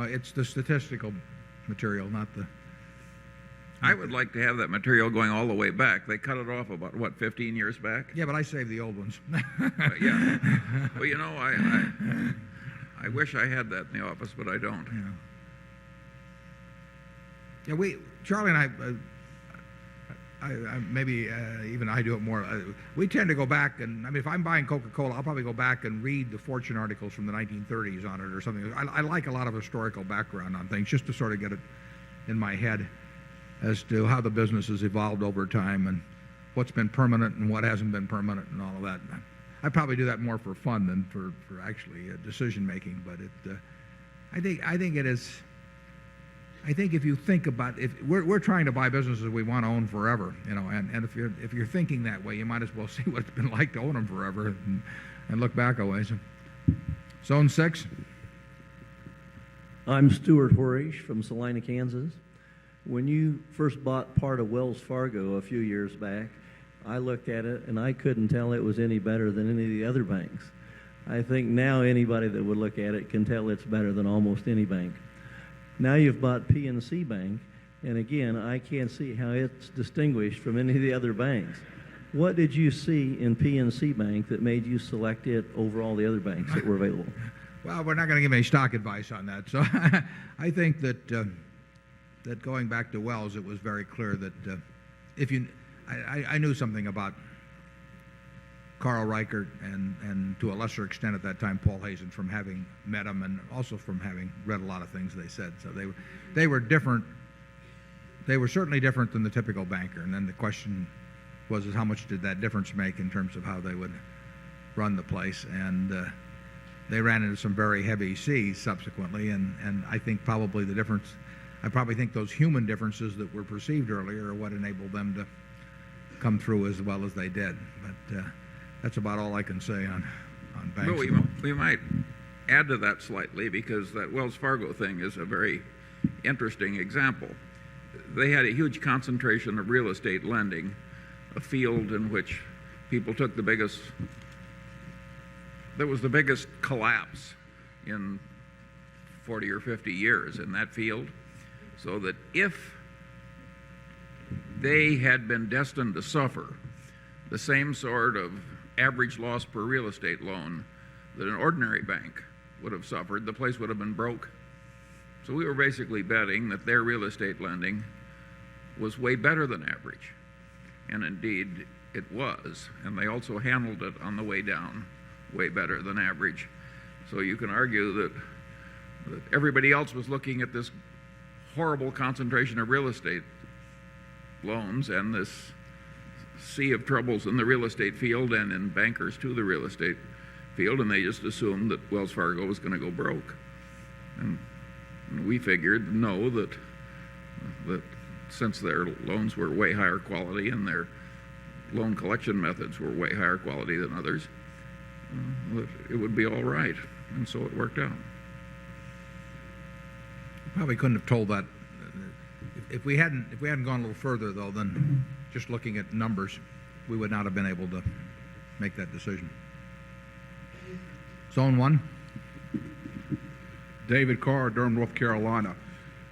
it's the statistical material, not the. I would like to have that material going all the way back. They cut it off about, what, 15 years back? Yeah, but I saved the old ones. Yeah. Well, you know, I wish I had that in the office, but I don't. Yeah, Charlie and I maybe even I do it more. We tend to go back, and I mean, if I'm buying Coca-Cola, I'll probably go back and read the fortune articles from the 1930s on it or something. I like a lot of historical background on things just to sort of get it in my head as to how the business has evolved over time and what's been permanent and what hasn't been permanent and all of that. I probably do that more for fun than for actually decision making. But I think it is. I think if you think about if we're trying to buy businesses we want to own forever, you know, and if you're thinking that way, you might as well see what it's been like to own them forever and look back a ways. Zone 6. I'm Stuart Horish from Salina, Kansas. When you first bought part of Wells Fargo a few years back, I looked at it and I couldn't tell it was any better than any of the other banks. I think now anybody that would look at it can tell it's better than almost any bank. Now you've bought PNC Bank, and again, I can't see how it's distinguished from any of the other banks. What did you see in PNC Bank that made you select it over all the other banks that were available? Well, we're not going to give any stock advice on that. So I think that going back to Wells, it was very clear that I knew something about Carl Reichert and to a lesser extent at that time Paul Hazen from having met him and also from having read a lot of things they said. So they were different. They were certainly different than the typical banker. And then the question was is how much did that difference make in terms of how they would run the place? And they ran into some very heavy seas subsequently. And I think probably the difference. I probably think those human differences that were perceived earlier are what enabled them to come through as well as they did. But that's about all I can say on banks. Well, we might add to that slightly because that Wells Fargo thing is a very interesting example. They had a huge concentration of real estate lending, a field in which people took the biggest collapse in 40 or 50 years in that field. So that if they had been destined to suffer the same sort of average loss per real estate loan that an ordinary bank would have suffered, the place would have been broke. So we were basically betting that their real estate lending was way better than average. And indeed, it was. And they also handled it on the way down way better than average. So you can argue that everybody else was looking at this horrible concentration of real estate loans and this sea of troubles in the real estate field and in bankers to the real estate field, and they just assumed that Wells Fargo was going to go broke. And we figured, no, that that since their loans were way higher quality and their loan collection methods were way higher quality than others, it would be all right. And so it worked out. Probably couldn't have told that. If we hadn't gone a little further, though, than just looking at numbers, we would not have been able to make that decision. Zone 1. David Carr, Durham, North Carolina.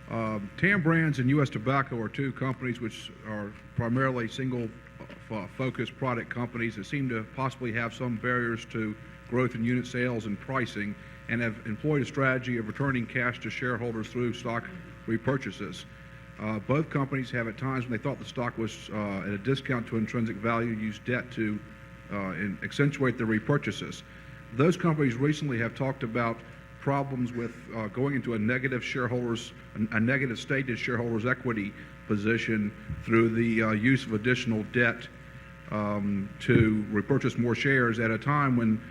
Tam Brands and U.S. Tobacco are two companies which are primarily single-focused product companies that seem to possibly have some barriers to growth in unit sales and pricing, and have employed a strategy of returning cash to shareholders through stock repurchases. Both companies have at times when they thought the stock was at a discount to intrinsic value used debt to accentuate their repurchases. Those companies recently have talked about problems with going into a negative stated shareholders equity position through the use of additional debt to repurchase more shares at a time when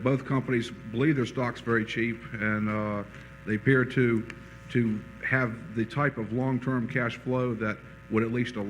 both companies believe their stock's very cheap, and they appear to have the type of long-term cash flow that would at least allow